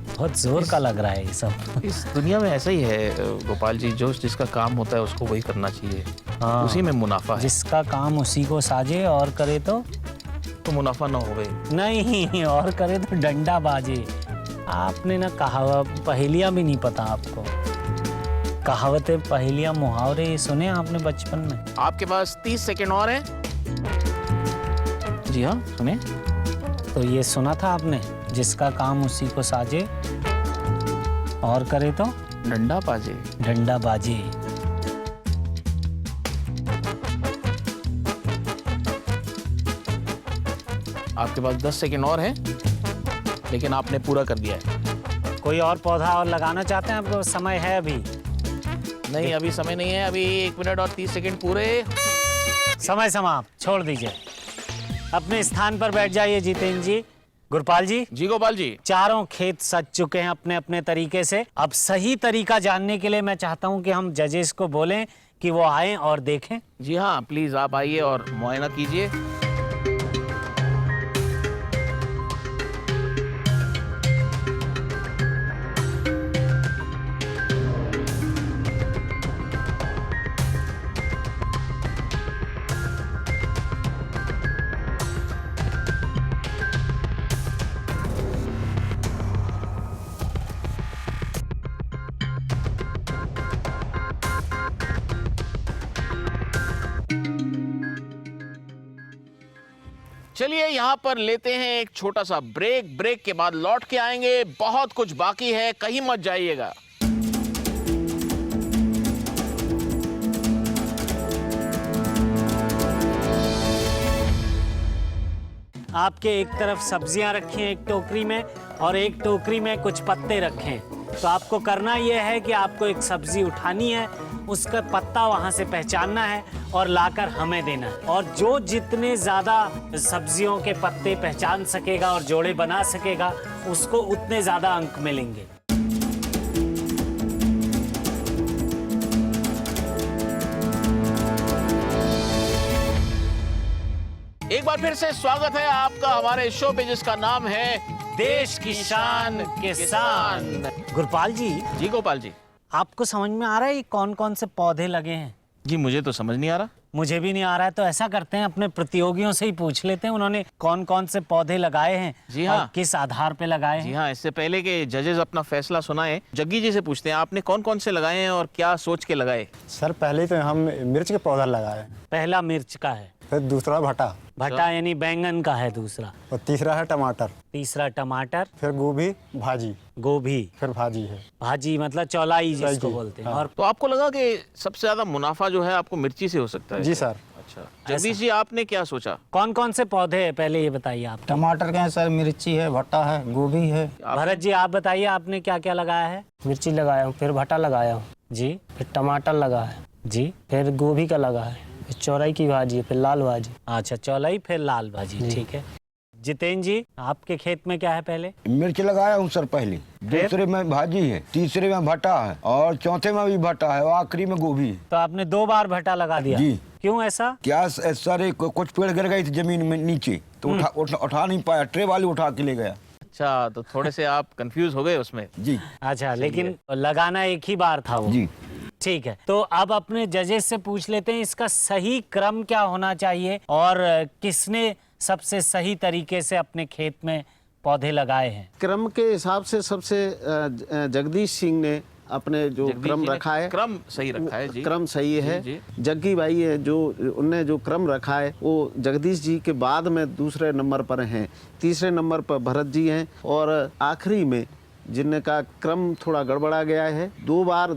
Speaker 1: बहुत जोर का लग रहा है ये सब।
Speaker 2: इस दुनिया में ऐसा ही है गोपाल जी, जो जिसका काम होता है उसको वही करना चाहिए।
Speaker 1: हाँ,
Speaker 2: उसी में मुनाफा है।
Speaker 1: जिसका काम उसी को साजे, और करे तो
Speaker 2: मुनाफा ना होवे।
Speaker 1: नहीं, और करे तो डंडा बाजे। आपने ना कहावत पहेलियां भी नहीं पता आपको। कहावतें, पहेलियां, मुहावरे ये सुने आपने बचपन में?
Speaker 2: आपके पास 30 सेकंड और हैं। जी हाँ, सुने।
Speaker 1: तो ये सुना था आपने, जिसका काम उसी को साजे और करे तो
Speaker 2: डंडा बाजे।
Speaker 1: डंडा बाजे।
Speaker 2: आपके पास 10 सेकंड और हैं, लेकिन आपने पूरा कर दिया है।
Speaker 1: कोई और पौधा और लगाना चाहते हैं? आपको समय है अभी?
Speaker 2: नहीं, अभी समय नहीं है। अभी 1 मिनट और 30 सेकंड पूरे।
Speaker 1: समय समाप्त, छोड़ दीजिए। अपने स्थान पर बैठ जाइए जितेंद्र जी। गुरपाल जी।
Speaker 2: जी गोपाल जी।
Speaker 1: चारों खेत सज चुके हैं अपने अपने तरीके से। अब सही तरीका जानने के लिए मैं चाहता हूं कि हम जजेस को बोलें कि वो आएं और देखें।
Speaker 2: जी हाँ, प्लीज आप आइए और मुआयना कीजिए। चलिए यहाँ पर लेते हैं एक छोटा सा ब्रेक। ब्रेक के बाद लौट के आएंगे। बहुत कुछ बाकी है, कहीं मत जाइएगा।
Speaker 1: आपके एक तरफ सब्जियां रखी हैं एक टोकरी में, और एक टोकरी में कुछ पत्ते रखे हैं। तो आपको करना यह है कि आपको एक सब्जी उठानी है, उसका पत्ता वहां से पहचानना है और लाकर हमें देना है। और जो जितने ज्यादा सब्जियों के पत्ते पहचान सकेगा और जोड़े बना सकेगा, उसको उतने ज्यादा अंक मिलेंगे।
Speaker 2: एक बार फिर से स्वागत है आपका हमारे शो पे, जिसका नाम है
Speaker 1: देश की शान किसान। गुरपाल जी।
Speaker 2: जी गोपाल जी।
Speaker 1: आपको समझ में आ रहा है ये कौन कौन से पौधे लगे हैं?
Speaker 2: जी मुझे तो समझ नहीं आ रहा।
Speaker 1: मुझे भी नहीं आ रहा है। तो ऐसा करते हैं, अपने प्रतियोगियों से ही पूछ लेते हैं उन्होंने कौन कौन से पौधे लगाए हैं।
Speaker 2: जी हाँ।
Speaker 1: और किस आधार पे लगाए हैं।
Speaker 2: जी हाँ, इससे पहले के जजेस अपना फैसला सुनाए, जग्गी जी से पूछते हैं आपने कौन कौन से लगाए हैं और क्या सोच के लगाए?
Speaker 8: सर पहले तो हम मिर्च के पौधा लगाए,
Speaker 1: पहला मिर्च का है,
Speaker 8: फिर दूसरा भटा,
Speaker 1: भटा यानी बैंगन का है दूसरा,
Speaker 8: और तीसरा है टमाटर,
Speaker 1: तीसरा टमाटर,
Speaker 8: फिर गोभी भाजी,
Speaker 1: गोभी,
Speaker 8: फिर भाजी है।
Speaker 1: भाजी मतलब चौलाई जिसको
Speaker 8: जी,
Speaker 1: बोलते हैं।
Speaker 8: हाँ।
Speaker 1: और
Speaker 2: तो आपको लगा कि सबसे ज्यादा मुनाफा जो है आपको मिर्ची से हो सकता है?
Speaker 8: जी सर।
Speaker 2: अच्छा, जगदीश जी आपने क्या सोचा?
Speaker 1: कौन कौन से पौधे हैं पहले ये बताइए आप।
Speaker 8: टमाटर के हैं सर, मिर्ची है, भट्टा है, गोभी है।
Speaker 1: भरत जी आप बताइए आपने क्या क्या लगाया है?
Speaker 9: मिर्ची लगाया हूँ, फिर भटा लगाया हूँ
Speaker 1: जी,
Speaker 9: फिर टमाटर लगा है
Speaker 1: जी,
Speaker 9: फिर गोभी का लगा है, फिर चौराई की भाजी है, फिर लाल भाजी।
Speaker 1: अच्छा चौलाई फिर लाल भाजी, ठीक है। जितेंद्र जी आपके खेत में क्या है? पहले
Speaker 11: मिर्च लगाया हूँ सर, पहले दूसरे में भाजी है, तीसरे में भट्टा है, और चौथे में भी भट्टा है, और आखिरी में गोभी है।
Speaker 1: तो आपने 2 बार भटा लगा दिया?
Speaker 11: जी।
Speaker 1: क्यों ऐसा?
Speaker 11: क्या सर, कुछ पेड़ गिर गए थे जमीन में नीचे, तो उठा नहीं पाया, ट्रे वाली उठा के ले गया।
Speaker 2: अच्छा, तो थोड़े से आप कंफ्यूज हो गए उसमें।
Speaker 11: जी।
Speaker 1: अच्छा, लेकिन लगाना एक ही बार था वो?
Speaker 11: जी।
Speaker 1: ठीक है। तो अब अपने जजेस से पूछ लेते हैं इसका सही क्रम क्या होना चाहिए और किसने सबसे सही तरीके से अपने खेत में पौधे लगाए हैं?
Speaker 5: क्रम के हिसाब से सबसे जगदीश सिंह ने अपने जो क्रम रखा है,
Speaker 2: क्रम सही रखा है जी,
Speaker 5: क्रम सही है। जग्गी भाई है जो उनने जो क्रम रखा है वो जगदीश जी के बाद में दूसरे नंबर पर हैं, तीसरे नंबर पर भरत जी हैं और आखिरी में जिनका क्रम थोड़ा गड़बड़ा गया है, 2 बार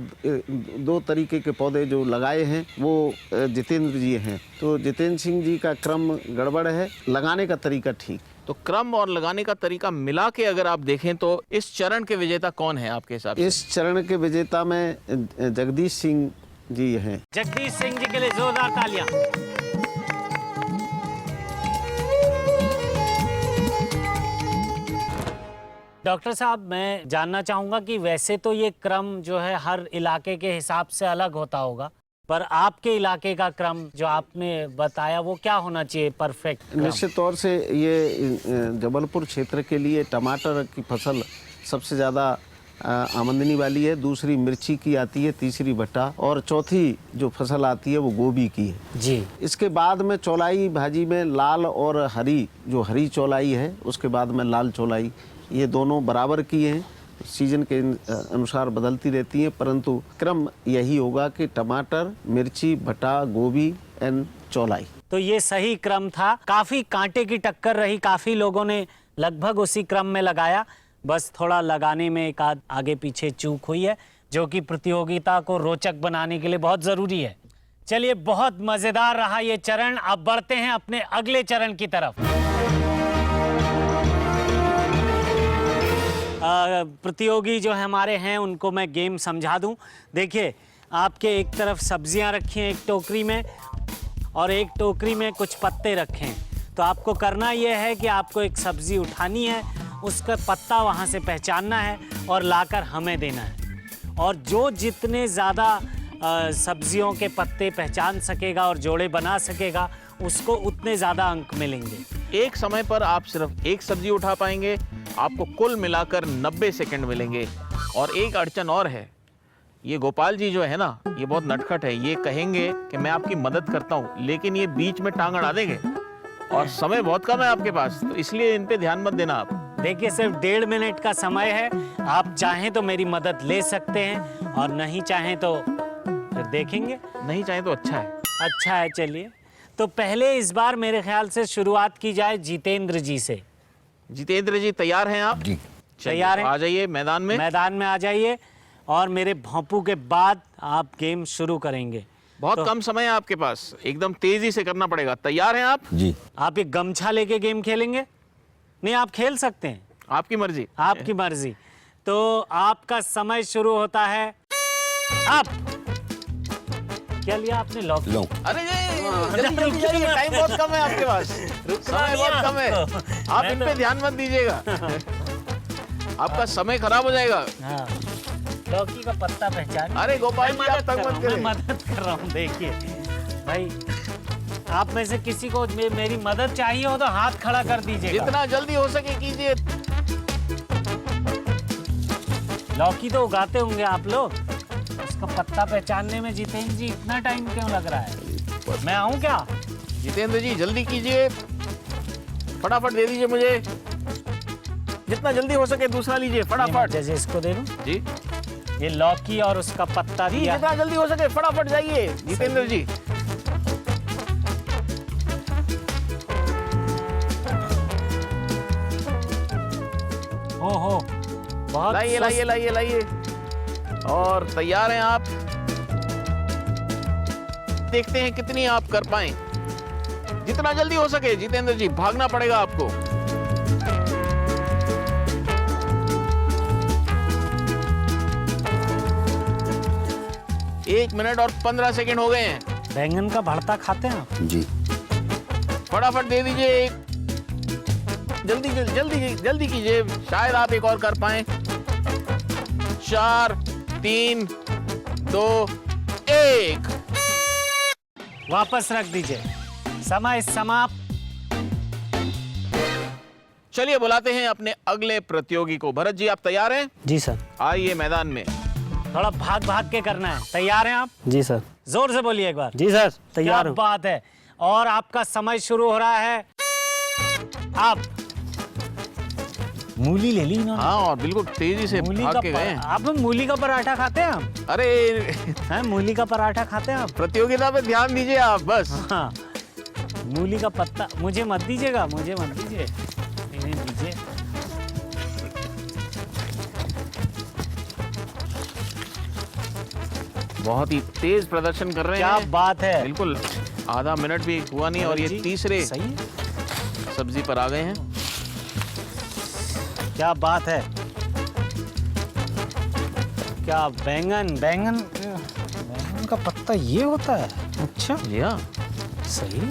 Speaker 5: 2 तरीके के पौधे जो लगाए हैं वो जितेंद्र जी हैं। तो जितेंद्र सिंह जी का क्रम गड़बड़ है, लगाने का तरीका ठीक।
Speaker 2: तो क्रम और लगाने का तरीका मिला के अगर आप देखें तो इस चरण के विजेता कौन है आपके हिसाब से?
Speaker 5: इस चरण के विजेता में जगदीश सिंह जी हैं।
Speaker 1: जगदीश सिंह जी के लिए जोरदार तालियां। डॉक्टर साहब, मैं जानना चाहूंगा कि वैसे तो ये क्रम जो है हर इलाके के हिसाब से अलग होता होगा, पर आपके इलाके का क्रम जो आपने बताया वो क्या होना चाहिए परफेक्ट?
Speaker 5: निश्चित तौर से ये जबलपुर क्षेत्र के लिए टमाटर की फसल सबसे ज़्यादा आमदनी वाली है, दूसरी मिर्ची की आती है, तीसरी भट्टा और चौथी जो फसल आती है वो गोभी की है
Speaker 1: जी।
Speaker 5: इसके बाद में चौलाई भाजी में लाल और हरी, जो हरी चौलाई है उसके बाद में लाल चौलाई, ये दोनों बराबर की हैं, सीजन के अनुसार बदलती रहती हैं, परंतु क्रम यही होगा कि टमाटर, मिर्ची, भट्टा, गोभी एंड चौलाई।
Speaker 1: तो ये सही क्रम था। काफी कांटे की टक्कर रही, काफी लोगों ने लगभग उसी क्रम में लगाया, बस थोड़ा लगाने में एक आध आगे पीछे चूक हुई है, जो कि प्रतियोगिता को रोचक बनाने के लिए बहुत जरूरी है। चलिए, बहुत मजेदार रहा ये चरण। अब बढ़ते हैं अपने अगले चरण की तरफ। प्रतियोगी जो हमारे हैं उनको मैं गेम समझा दूं। देखिए, आपके एक तरफ सब्जियां रखी हैं एक टोकरी में और एक टोकरी में कुछ पत्ते रखे हैं। तो आपको करना यह है कि आपको एक सब्जी उठानी है, उसका पत्ता वहां से पहचानना है और लाकर हमें देना है। और जो जितने ज़्यादा सब्जियों के पत्ते पहचान सकेगा और जोड़े बना सकेगा उसको उतने ज़्यादा अंक मिलेंगे।
Speaker 2: एक समय पर आप सिर्फ एक सब्जी उठा पाएंगे, आपको कुल मिलाकर 90 सेकंड मिलेंगे। और एक अड़चन और है, ये गोपाल जी जो है ना, ये बहुत नटखट है। ये कहेंगे कि मैं आपकी मदद करता हूँ, लेकिन ये बीच में टांग अड़ा देंगे और समय बहुत कम है आपके पास, तो इसलिए इन पे ध्यान मत देना आप।
Speaker 1: देखिए, सिर्फ 1.5 मिनट का समय है, आप चाहें तो मेरी मदद ले सकते हैं और नहीं चाहें तो फिर देखेंगे।
Speaker 2: नहीं चाहें तो अच्छा है।
Speaker 1: अच्छा है, चलिए। तो पहले इस बार मेरे ख्याल से शुरुआत की जाए जितेंद्र जी से।
Speaker 2: जितेंद्र जी तैयार हैं आप?
Speaker 11: जी
Speaker 1: तैयार हैं।
Speaker 2: आ जाइए मैदान में।
Speaker 1: मैदान में आ जाइए और मेरे भोंपू के बाद आप गेम शुरू करेंगे।
Speaker 2: बहुत कम समय है आपके पास, एकदम तेजी से करना पड़ेगा। तैयार हैं आप?
Speaker 11: जी।
Speaker 1: आप एक गमछा लेके गेम खेलेंगे? नहीं, आप खेल सकते हैं,
Speaker 2: आपकी मर्जी।
Speaker 1: आपकी मर्जी। तो आपका समय शुरू होता है अब। क्या लिया आपने? लौकी।
Speaker 2: अरे जल्दी जल्दी जाइए, टाइम बहुत कम है आपके पास, समय बहुत कम है। आप इन पे ध्यान मत दीजिएगा, आपका समय खराब हो जाएगा।
Speaker 1: हाँ, लौकी का पत्ता पहचान।
Speaker 2: अरे गोपाल जी, आप तंग मत करें।
Speaker 1: मैं मदद कर रहा हूँ। देखिए भाई, आप में से किसी को मेरी मदद चाहिए हो तो हाथ खड़ा कर दीजिएगा।
Speaker 2: जितना जल्दी हो सके कीजिए।
Speaker 1: लौकी तो उगाते होंगे आप लोग, उसका पत्ता पहचानने में जितेंद्र जी इतना टाइम क्यों लग रहा है? मैं आऊं क्या?
Speaker 2: जितेंद्र जी जल्दी कीजिए, फटाफट दे दीजिए मुझे, जितना जल्दी हो सके। दूसरा लीजिए फटाफट।
Speaker 1: जैसे इसको दे दूं
Speaker 2: जी,
Speaker 1: ये लौकी और उसका पत्ता
Speaker 2: जी
Speaker 1: दिया।
Speaker 2: जितना जल्दी हो सके फटाफट जाइए जितेंद्र जी।
Speaker 1: ओहो, बहुत
Speaker 2: लाइए लाइए लाइए लाइए। और तैयार हैं आप? देखते हैं कितनी आप कर पाएं। जितना जल्दी हो सके जितेंद्र जी, भागना पड़ेगा आपको। एक मिनट और 15 सेकंड हो गए हैं।
Speaker 1: बैंगन का भरता खाते हैं आप?
Speaker 11: जी।
Speaker 2: फटाफट दे दीजिए, जल्दी जल्दी जल्दी कीजिए, शायद आप एक और कर पाएं। 4 3 2 1।
Speaker 1: वापस रख दीजिए, समय समाप्त।
Speaker 2: चलिए बुलाते हैं अपने अगले प्रतियोगी को। भरत जी, आप तैयार हैं?
Speaker 9: जी सर।
Speaker 2: आइए मैदान में।
Speaker 1: थोड़ा भाग भाग के करना है। तैयार हैं आप?
Speaker 9: जी सर।
Speaker 1: जोर से बोलिए एक बार।
Speaker 9: जी सर, तैयार
Speaker 1: क्या
Speaker 9: हूँ।
Speaker 1: बात है। और आपका समय शुरू हो रहा है आप मूली ले ली इन्होंने।
Speaker 2: हाँ, और बिल्कुल तेजी से
Speaker 1: मूली
Speaker 2: भाग
Speaker 1: का
Speaker 2: के गए हैं।
Speaker 1: आप मूली का पराठा खाते हैं आप?
Speaker 2: अरे
Speaker 1: हैं, मूली का पराठा खाते हैं आप?
Speaker 2: प्रतियोगिता पे ध्यान दीजिए आप बस।
Speaker 1: हाँ, मूली का पत्ता मुझे मत दीजिएगा, मुझे मत दीजिए, इन्हें दीजिए।
Speaker 2: बहुत ही तेज प्रदर्शन कर रहे
Speaker 1: क्या
Speaker 2: हैं।
Speaker 1: बात है।
Speaker 2: बिल्कुल आधा मिनट भी हुआ नहीं और ये
Speaker 1: जी,
Speaker 2: तीसरे
Speaker 1: सही है।
Speaker 2: सब्जी पर आ गए हैं।
Speaker 1: क्या बात है। क्या बैंगन बैंगन बैंगन का पत्ता ये होता है? अच्छा,
Speaker 2: जी हाँ,
Speaker 1: सही है।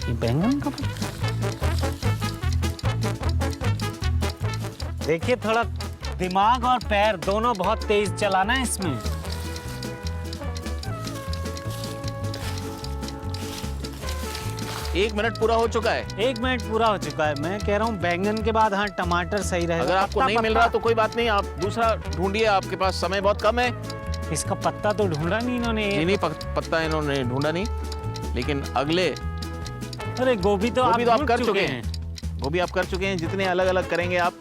Speaker 1: ये बैंगन का पत्ता। देखिए, थोड़ा दिमाग और पैर दोनों बहुत तेज चलाना है इसमें।
Speaker 2: एक मिनट पूरा हो चुका है।
Speaker 1: 1 मिनट पूरा हो चुका है। मैं कह रहा हूँ बैंगन के बाद हाँ टमाटर सही रहेगा।
Speaker 2: अगर आपको
Speaker 1: पत्ता,
Speaker 2: नहीं मिल
Speaker 1: पत्ता।
Speaker 2: रहा तो कोई बात नहीं, आप दूसरा ढूंढिए, आपके पास समय बहुत कम है।
Speaker 1: इसका पत्ता तो ढूंढा नहीं इन्होंने।
Speaker 2: नहीं, पत्ता इन्होंने ढूंढा नहीं, लेकिन अगले
Speaker 1: अरे गोभी तो
Speaker 2: वो भी तो आप
Speaker 1: ढूंढ
Speaker 2: कर चुके हैं। वो भी आप कर चुके हैं। जितने अलग अलग करेंगे आप।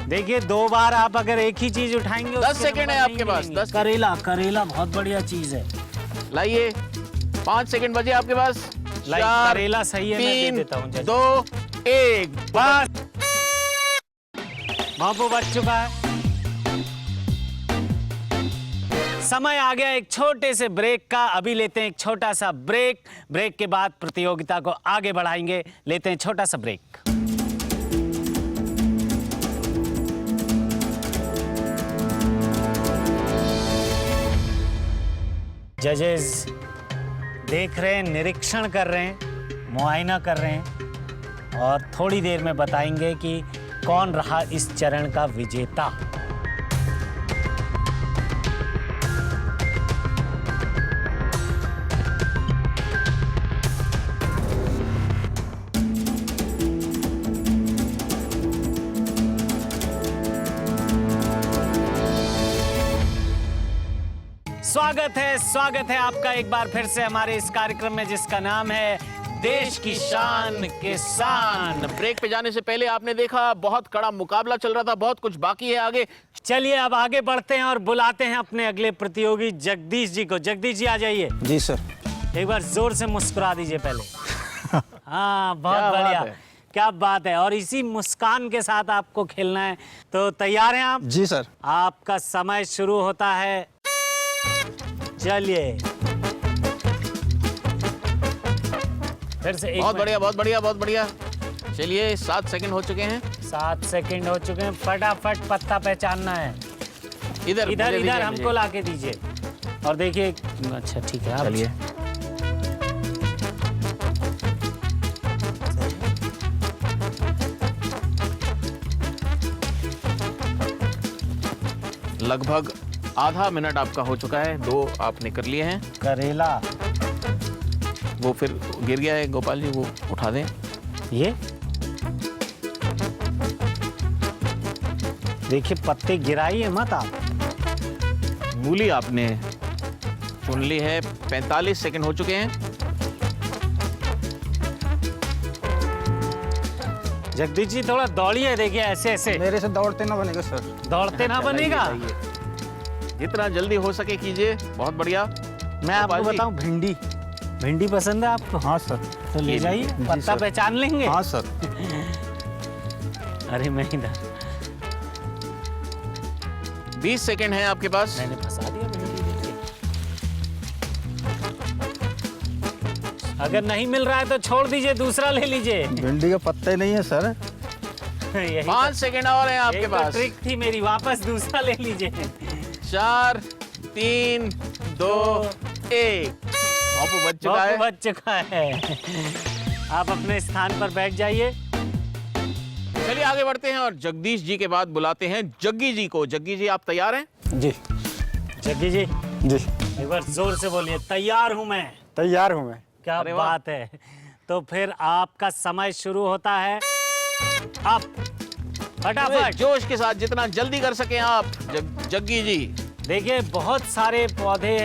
Speaker 1: देखिए, 2 बार आप अगर एक ही चीज उठाएंगे
Speaker 2: 10
Speaker 1: उसके
Speaker 2: सेकंड है
Speaker 1: नंबर
Speaker 2: आपके
Speaker 1: नहीं
Speaker 2: पास,
Speaker 1: मिलेंगे।
Speaker 2: 10
Speaker 1: करेला, करेला बहुत बढ़िया चीज है।
Speaker 2: लाइए, 5 सेकंड बचे आपके पास।
Speaker 1: लाइए,
Speaker 2: 4,
Speaker 1: करेला सही है, मैं दे
Speaker 2: 3,
Speaker 1: देता हूँ जज।
Speaker 2: 2, 1
Speaker 1: बस बापू बच चुका है। समय आ गया एक छोटे से ब्रेक का। अभी लेते हैं एक छोटा सा ब्रेक। ब्रेक के बाद प्रतियोगिता को आगे बढ़ाएंगे। लेते हैं छोटा सा ब्रेक। जजेस देख रहे हैं, निरीक्षण कर रहे हैं, मुआयना कर रहे हैं और थोड़ी देर में बताएंगे कि कौन रहा इस चरण का विजेता। स्वागत है आपका एक बार फिर से हमारे इस कार्यक्रम में, जिसका नाम है देश की शान किसान।
Speaker 2: ब्रेक पे जाने से पहले आपने देखा बहुत कड़ा मुकाबला चल रहा था, बहुत कुछ बाकी है आगे।
Speaker 1: चलिए अब आगे बढ़ते हैं और बुलाते हैं अपने अगले प्रतियोगी जगदीश जी को। जगदीश जी आ जाइए।
Speaker 8: जी सर।
Speaker 1: एक बार जोर से मुस्कुरा दीजिए पहले। हाँ, बहुत
Speaker 2: क्या बात
Speaker 1: बढ़िया,
Speaker 2: है।
Speaker 1: क्या बात है। और इसी मुस्कान के साथ आपको खेलना है, तो तैयार हैं आप?
Speaker 8: जी सर।
Speaker 1: आपका समय शुरू होता है। चलिए, फिर से एक
Speaker 2: बहुत
Speaker 1: मिनट।
Speaker 2: बढ़िया, बहुत बढ़िया, बहुत बढ़िया। चलिए, 7 सेकंड हो चुके हैं।
Speaker 1: 7 सेकंड हो चुके हैं। फटाफट पत्ता पहचानना है।
Speaker 2: इधर
Speaker 1: इधर
Speaker 2: मुझे
Speaker 1: इधर
Speaker 2: दीजिए,
Speaker 1: हमको
Speaker 2: मुझे।
Speaker 1: लाके दीजिए। और देखिए, अच्छा ठीक है, आप
Speaker 2: चलिए, लगभग आधा मिनट आपका हो चुका है। 2 आपने कर लिए हैं।
Speaker 1: करेला,
Speaker 2: वो फिर गिर गया है गोपाल जी, वो उठा दें।
Speaker 1: ये देखिए, पत्ते गिराइए मत आप।
Speaker 2: मूली आपने चुन ली है। 45 सेकंड हो चुके हैं।
Speaker 1: जगदीश जी थोड़ा दौड़िए। देखिए, ऐसे ऐसे
Speaker 8: मेरे से दौड़ते ना बनेगा सर।
Speaker 1: दौड़ते ना बनेगा।
Speaker 2: जितना जल्दी हो सके कीजिए। बहुत बढ़िया।
Speaker 1: मैं आपको
Speaker 2: गोपाल जी।
Speaker 1: बताऊं, भिंडी, भिंडी पसंद है आपको?
Speaker 8: हाँ सर।
Speaker 1: तो ले
Speaker 2: ये
Speaker 1: जाइए,
Speaker 8: जी
Speaker 1: पत्ता
Speaker 8: सर।
Speaker 1: पहचान लेंगे।
Speaker 8: हाँ सर।
Speaker 1: अरे मैं इधर,
Speaker 2: 20 सेकंड है आपके पास।
Speaker 1: मैंने फंसा दिया भिंडी। देखिए, अगर नहीं मिल रहा है तो छोड़ दीजिए, दूसरा ले लीजिए।
Speaker 8: भिंडी के पत्ते नहीं है सर।
Speaker 1: यही
Speaker 2: 5 सेकंड और हैं आपके
Speaker 1: एक तो
Speaker 2: पास।
Speaker 1: ट्रिक थी मेरी, वापस दूसरा ले लीजिए।
Speaker 2: 4, 3, 2, 1। बापू बच चुका
Speaker 1: बापू
Speaker 2: है।
Speaker 1: बच चुका है। आप अपने स्थान पर बैठ जाइए।
Speaker 2: चलिए आगे बढ़ते हैं और जगदीश जी के बाद बुलाते हैं जग्गी जी को। जग्गी जी, आप तैयार हैं?
Speaker 8: जी।
Speaker 1: जग्गी जी,
Speaker 8: जी।
Speaker 1: एक बार जोर से बोलिए, तैयार हूं मैं।
Speaker 8: तैयार हूँ मैं।
Speaker 1: क्या
Speaker 2: अरे वाह।
Speaker 1: बात है। तो फिर आपका समय शुरू होता है अब।
Speaker 2: अरे,
Speaker 1: फटाफट
Speaker 2: जोश के साथ, जितना जल्दी कर सकें आप। जग्गी जी,
Speaker 1: देखिए, बहुत सारे पौधे,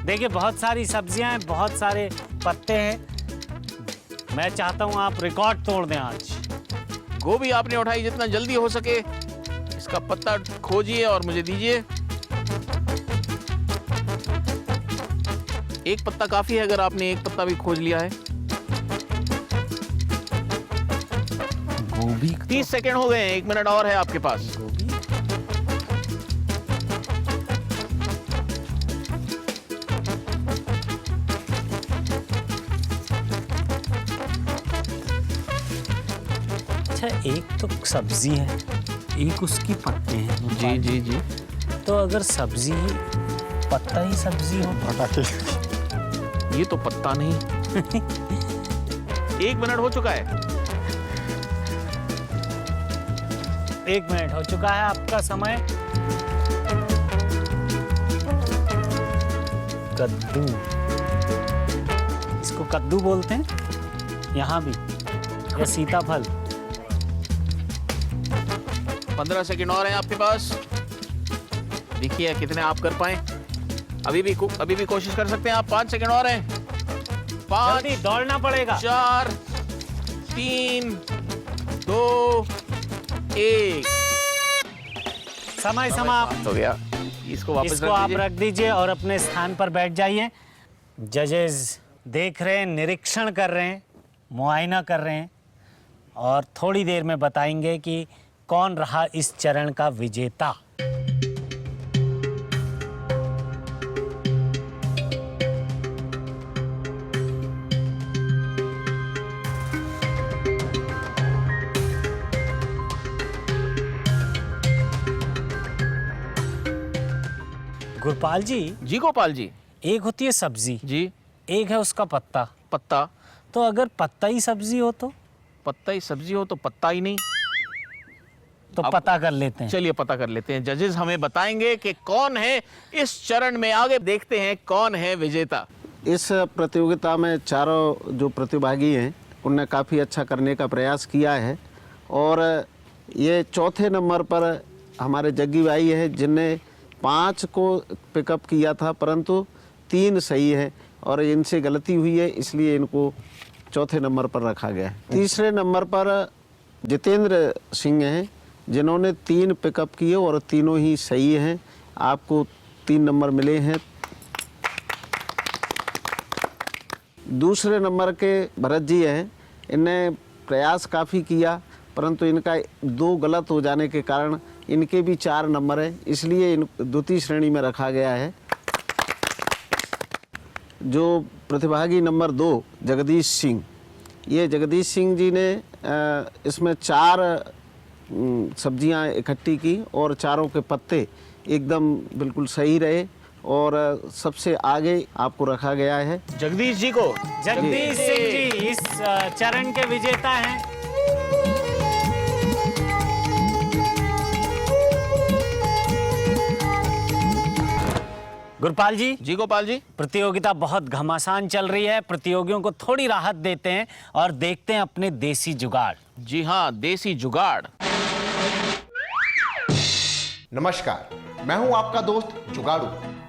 Speaker 1: देखिए बहुत सारी सब्जियां हैं, बहुत सारे पत्ते हैं। मैं चाहता हूं आप रिकॉर्ड तोड़ दें आज।
Speaker 2: गोभी आपने उठाई, जितना जल्दी हो सके इसका पत्ता खोजिए और मुझे दीजिए। एक पत्ता काफी है अगर आपने एक पत्ता भी खोज लिया है।
Speaker 1: गोभी
Speaker 2: 30 सेकंड हो गए हैं, 1 मिनट और है आपके पास।
Speaker 1: अच्छा, एक तो सब्जी है, एक उसकी पत्ते हैं।
Speaker 2: जी जी जी।
Speaker 1: तो अगर सब्जी पत्ता ही सब्जी हो,
Speaker 2: ये तो पत्ता नहीं। 1 मिनट हो चुका है।
Speaker 1: 1 मिनट हो चुका है आपका समय। कद्दू, इसको कद्दू बोलते हैं यहाँ भी, या सीताफल।
Speaker 2: 15 सेकंड और हैं आपके पास। देखिए कितने आप कर पाए। अभी भी कोशिश कर सकते हैं आप। 5 सेकंड और हैं। 5,
Speaker 1: जल्दी दौड़ना पड़ेगा।
Speaker 2: 4, 3, 2, 1।
Speaker 1: समय समाप्त
Speaker 2: हो गया। इसको वापस
Speaker 1: इसको आप रख दीजिए और अपने स्थान पर बैठ जाइए। जजेस देख रहे हैं, निरीक्षण कर रहे हैं, मुआयना कर रहे हैं और थोड़ी देर में बताएंगे कि कौन रहा इस चरण का विजेता। गुरपाल जी।
Speaker 2: जी गोपाल जी।
Speaker 1: एक होती है सब्जी
Speaker 2: जी।
Speaker 1: एक है उसका पत्ता।
Speaker 2: पत्ता।
Speaker 1: तो अगर पत्ता ही सब्जी हो तो?
Speaker 2: पत्ता ही सब्जी हो तो पत्ता ही नहीं।
Speaker 1: तो पता कर लेते हैं।
Speaker 2: चलिए पता कर लेते हैं। जजेस हमें बताएंगे कि कौन है इस चरण में। आगे देखते हैं कौन है विजेता।
Speaker 5: इस प्रतियोगिता में चारों जो प्रतिभागी हैं उनने काफ़ी अच्छा करने का प्रयास किया है और ये चौथे नंबर पर हमारे जग्गी भाई है जिनने 5 को पिकअप किया था, परंतु 3 सही है और इनसे गलती हुई है, इसलिए इनको चौथे नंबर पर रखा गया है। तीसरे नंबर पर जितेंद्र सिंह हैं जिन्होंने 3 पिकअप किए और तीनों ही सही हैं। आपको 3 नंबर मिले हैं। दूसरे नंबर के भरत जी हैं, इनने प्रयास काफ़ी किया परंतु इनका 2 गलत हो जाने के कारण इनके भी 4 नंबर हैं, इसलिए इन द्वितीय श्रेणी में रखा गया है। जो प्रतिभागी नंबर 2 जगदीश सिंह, ये जगदीश सिंह जी ने इसमें 4 सब्जियां इकट्ठी की और चारों के पत्ते एकदम बिल्कुल सही रहे और सबसे आगे आपको रखा गया है।
Speaker 2: जगदीश जी को।
Speaker 1: जगदीश सिंह जी इस चरण के विजेता हैं। गुरपाल जी।
Speaker 2: जी गोपाल जी।
Speaker 1: प्रतियोगिता बहुत घमासान चल रही है, प्रतियोगियों को थोड़ी राहत देते हैं और देखते हैं अपने देसी जुगाड़।
Speaker 2: जी हाँ, देसी जुगाड़।
Speaker 12: नमस्कार, मैं हूं आपका दोस्त जुगाड़ू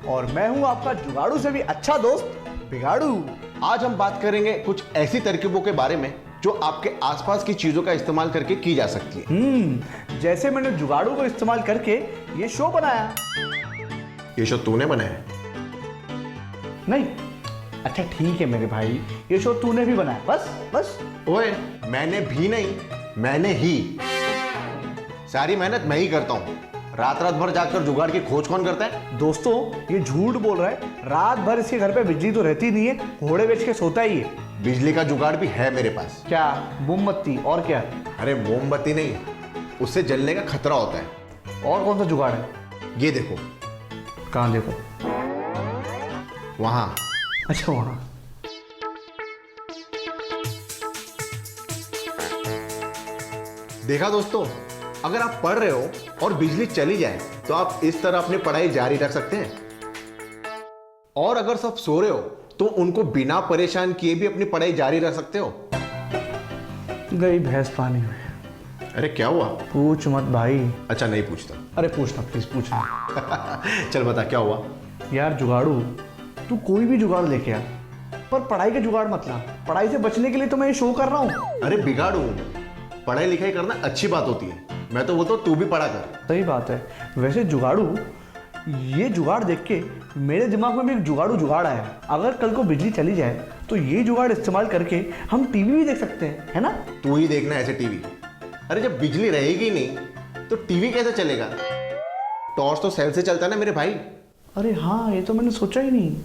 Speaker 12: और मैं हूं आपका जुगाड़ू से भी अच्छा दोस्त बिगाड़ू। आज हम बात करेंगे कुछ ऐसी तरकीबों के बारे में जो आपके आसपास की चीजों का इस्तेमाल करके की जा सकती है।
Speaker 13: जैसे मैंने जुगाड़ू को इस्तेमाल करके ये शो बनाया।
Speaker 12: ये शो तूने बनाया?
Speaker 13: नहीं, अच्छा ठीक है मेरे भाई, ये शो तूने भी बनाया। बस बस।
Speaker 12: ओए, मैंने भी नहीं, मैंने ही। सारी मेहनत मैं ही करता हूँ। रात भर जाकर जुगाड़ की खोज कौन करता है?
Speaker 13: दोस्तों, ये झूठ बोल रहा है। रात भर इसके घर पे बिजली तो रहती नहीं है, घोड़े बेच के सोता ही है।
Speaker 12: बिजली का जुगाड़ भी है मेरे पास।
Speaker 13: क्या? मोमबत्ती? और क्या?
Speaker 12: अरे मोमबत्ती नहीं, उससे जलने का खतरा होता है।
Speaker 13: और कौन सा जुगाड़ है?
Speaker 12: ये देखो।
Speaker 13: कहाँ देखो?
Speaker 12: वहां।
Speaker 13: अच्छा, वहां।
Speaker 12: देखा दोस्तों, अगर आप पढ़ रहे हो और बिजली चली जाए तो आप इस तरह अपनी पढ़ाई जारी रख सकते हैं, और अगर सब सो रहे हो तो उनको बिना परेशान किए भी अपनी पढ़ाई जारी रख सकते हो।
Speaker 13: गई भैंस पानी में।
Speaker 12: अरे क्या हुआ?
Speaker 13: पूछ मत भाई।
Speaker 12: अच्छा नहीं पूछता।
Speaker 13: अरे पूछना प्लीज, पूछना।
Speaker 12: चल बता क्या हुआ।
Speaker 13: यार जुगाड़ू, तू कोई भी जुगाड़ लेके आ, पर पढ़ाई का जुगाड़ मत ला। पढ़ाई से बचने के लिए तो मैं ये शो कर रहा हूँ।
Speaker 12: अरे बिगाड़ू, पढ़ाई लिखाई करना अच्छी बात होती है, मैं तो बोलता हूँ तू भी पढ़ा कर।
Speaker 13: सही बात है। वैसे जुगाड़ू, ये जुगाड़ देख के मेरे दिमाग में भी एक जुगाड़ आया है। अगर कल को बिजली चली जाए तो ये जुगाड़ इस्तेमाल करके हम टीवी भी देख सकते हैं, है ना?
Speaker 12: तू ही देखना ऐसे टीवी। अरे जब बिजली रहेगी नहीं तो टीवी कैसे चलेगा? टॉर्च तो सेल से चलता है ना मेरे भाई।
Speaker 13: अरे हाँ, ये तो मैंने सोचा ही नहीं।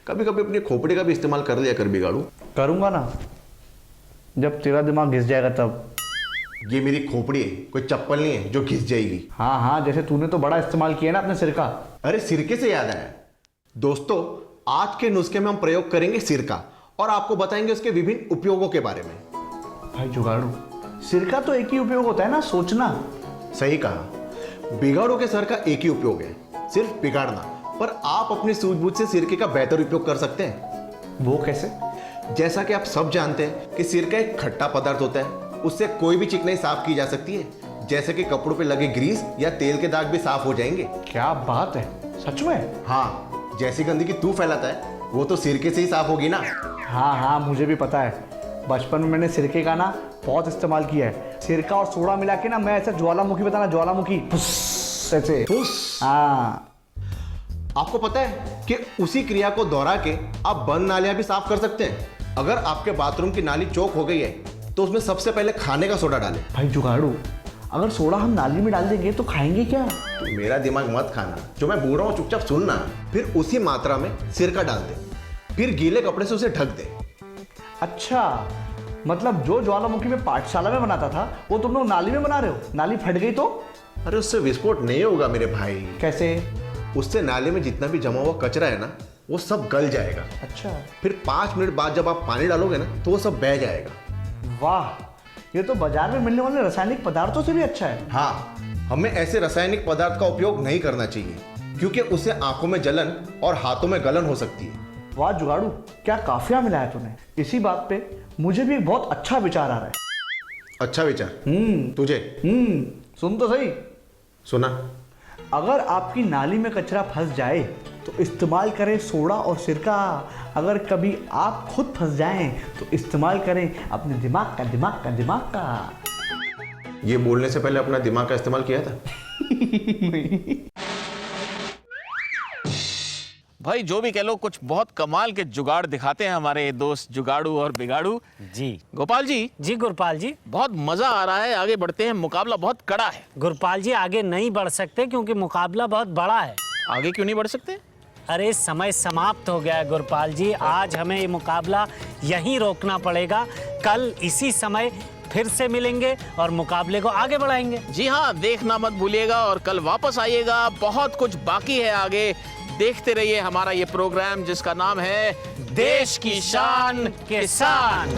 Speaker 12: कभी कभी अपने खोपड़े का भी इस्तेमाल कर लिया कर बिगाड़ू।
Speaker 13: करूंगा ना, जब तेरा दिमाग घिस जाएगा तब।
Speaker 12: ये मेरी खोपड़ी है, कोई चप्पल नहीं है जो घिस जाएगी।
Speaker 13: हाँ हाँ, जैसे तूने तो बड़ा इस्तेमाल किया ना अपने सिर का।
Speaker 12: अरे सिरके से याद आया दोस्तों, आज के नुस्खे में हम प्रयोग करेंगे सिरका और आपको बताएंगे उसके विभिन्न उपयोगों के बारे में।
Speaker 13: भाई जुगाड़ू, सिरका तो एक ही उपयोग होता है ना, सोचना।
Speaker 12: सही कहा, बिगाड़ू के सर का एक ही उपयोग है, सिर्फ बिगाड़ना। पर आप अपनी सूझबूझ से सिरके का बेहतर उपयोग कर सकते हैं।
Speaker 13: वो कैसे?
Speaker 12: जैसा कि आप सब जानते हैं कि सिरका एक खट्टा पदार्थ होता है, उससे कोई भी चिकनाई साफ की जा सकती है, जैसे कि कपड़ों पे लगे ग्रीस या तेल के दाग भी साफ हो जाएंगे।
Speaker 13: क्या बात है, सच में?
Speaker 12: हाँ, जैसी गंदगी तू फैलाता है वो तो सिरके से ही साफ होगी ना।
Speaker 13: हाँ हाँ, मुझे भी पता है। बचपन में मैंने सिरके का ना बहुत इस्तेमाल किया है। सिरका और सोडा मिला के ना मैं ऐसा ज्वालामुखी, बताना ज्वालामुखी, ऐसे। हाँ।
Speaker 12: आपको पता है कि उसी क्रिया को दोहरा के आप बंद नालियां भी साफ कर सकते हैं। अगर आपके बाथरूम की नाली चौक हो गई है तो उसमें सबसे पहले खाने का सोडा डालें।
Speaker 13: भाई जुगाड़ू, अगर सोडा हम नाली में डाल देंगे तो खाएंगे क्या?
Speaker 12: तो मेरा दिमाग मत खाना, जो मैं बोल रहा हूँ चुपचाप सुनना। फिर उसी मात्रा में सिरका डाल दे, फिर गीले कपड़े से उसे ढक दे।
Speaker 13: अच्छा, मतलब जो ज्वालामुखी में पाठशाला में बनाता था वो तुम लोग नाली में बना रहे हो? नाली फट गई तो?
Speaker 12: अरे उससे विस्फोट नहीं होगा मेरे भाई।
Speaker 13: कैसे?
Speaker 12: उससे नाले में जितना भी जमा हुआ कचरा है ना वो सब गल जाएगा।
Speaker 13: अच्छा।
Speaker 12: फिर 5 मिनट बाद जब आप पानी डालोगे ना तो वो सब बह जाएगा।
Speaker 13: वाह, ये तो बाजार में मिलने वाले रासायनिक पदार्थों से भी अच्छा है।
Speaker 12: हाँ, हमें ऐसे रासायनिक पदार्थ का उपयोग नहीं करना चाहिए क्योंकि उससे आंखों में जलन और हाथों में गलन हो सकती है।
Speaker 13: वाह जुगाड़ू, क्या काफिया मिला है तूने। इसी बात पे मुझे भी एक बहुत अच्छा विचार आ रहा है।
Speaker 12: अच्छा विचार? तुझे?
Speaker 13: सुन तो सही।
Speaker 12: सुना।
Speaker 13: अगर आपकी नाली में कचरा फंस जाए तो इस्तेमाल करें सोडा और सिरका। अगर कभी आप खुद फंस जाएं तो इस्तेमाल करें अपने दिमाग का।
Speaker 12: ये बोलने से पहले अपना दिमाग का इस्तेमाल किया था?
Speaker 2: भाई जो भी कह लो, कुछ बहुत कमाल के जुगाड़ दिखाते हैं हमारे दोस्त जुगाड़ू और बिगाड़ू।
Speaker 1: जी
Speaker 2: गोपाल जी।
Speaker 1: जी गुरपाल जी,
Speaker 2: बहुत मजा आ रहा है, आगे बढ़ते हैं, मुकाबला बहुत कड़ा है।
Speaker 1: गुरपाल जी आगे नहीं बढ़ सकते क्योंकि मुकाबला बहुत बड़ा है।
Speaker 2: आगे क्यों नहीं बढ़ सकते?
Speaker 1: अरे समय समाप्त हो गया है गुरपाल जी, आज हमें ये मुकाबला यहीं रोकना पड़ेगा। कल इसी समय फिर से मिलेंगे और मुकाबले को आगे बढ़ाएंगे।
Speaker 2: जी हाँ, देखना मत भूलिएगा और कल वापस आइएगा, बहुत कुछ बाकी है आगे। देखते रहिए हमारा ये प्रोग्राम जिसका नाम है देश की शान किसान।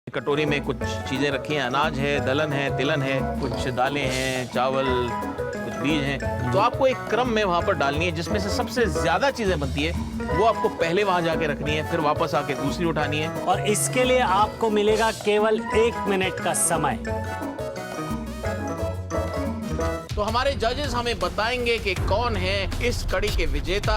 Speaker 2: कटोरी में कुछ चीजें रखी हैं, अनाज है, दलहन है, तिलहन है, कुछ दालें हैं, चावल, कुछ बीज हैं। तो आपको एक क्रम में वहां पर डालनी है, जिसमें से सबसे ज्यादा चीजें बनती है वो आपको पहले वहां जाके रखनी है, फिर वापस आके दूसरी उठानी है।
Speaker 1: और इसके लिए आपको मिलेगा केवल 1 मिनट का समय।
Speaker 2: तो हमारे जजेस हमें बताएंगे कि कौन है इस कड़ी के विजेता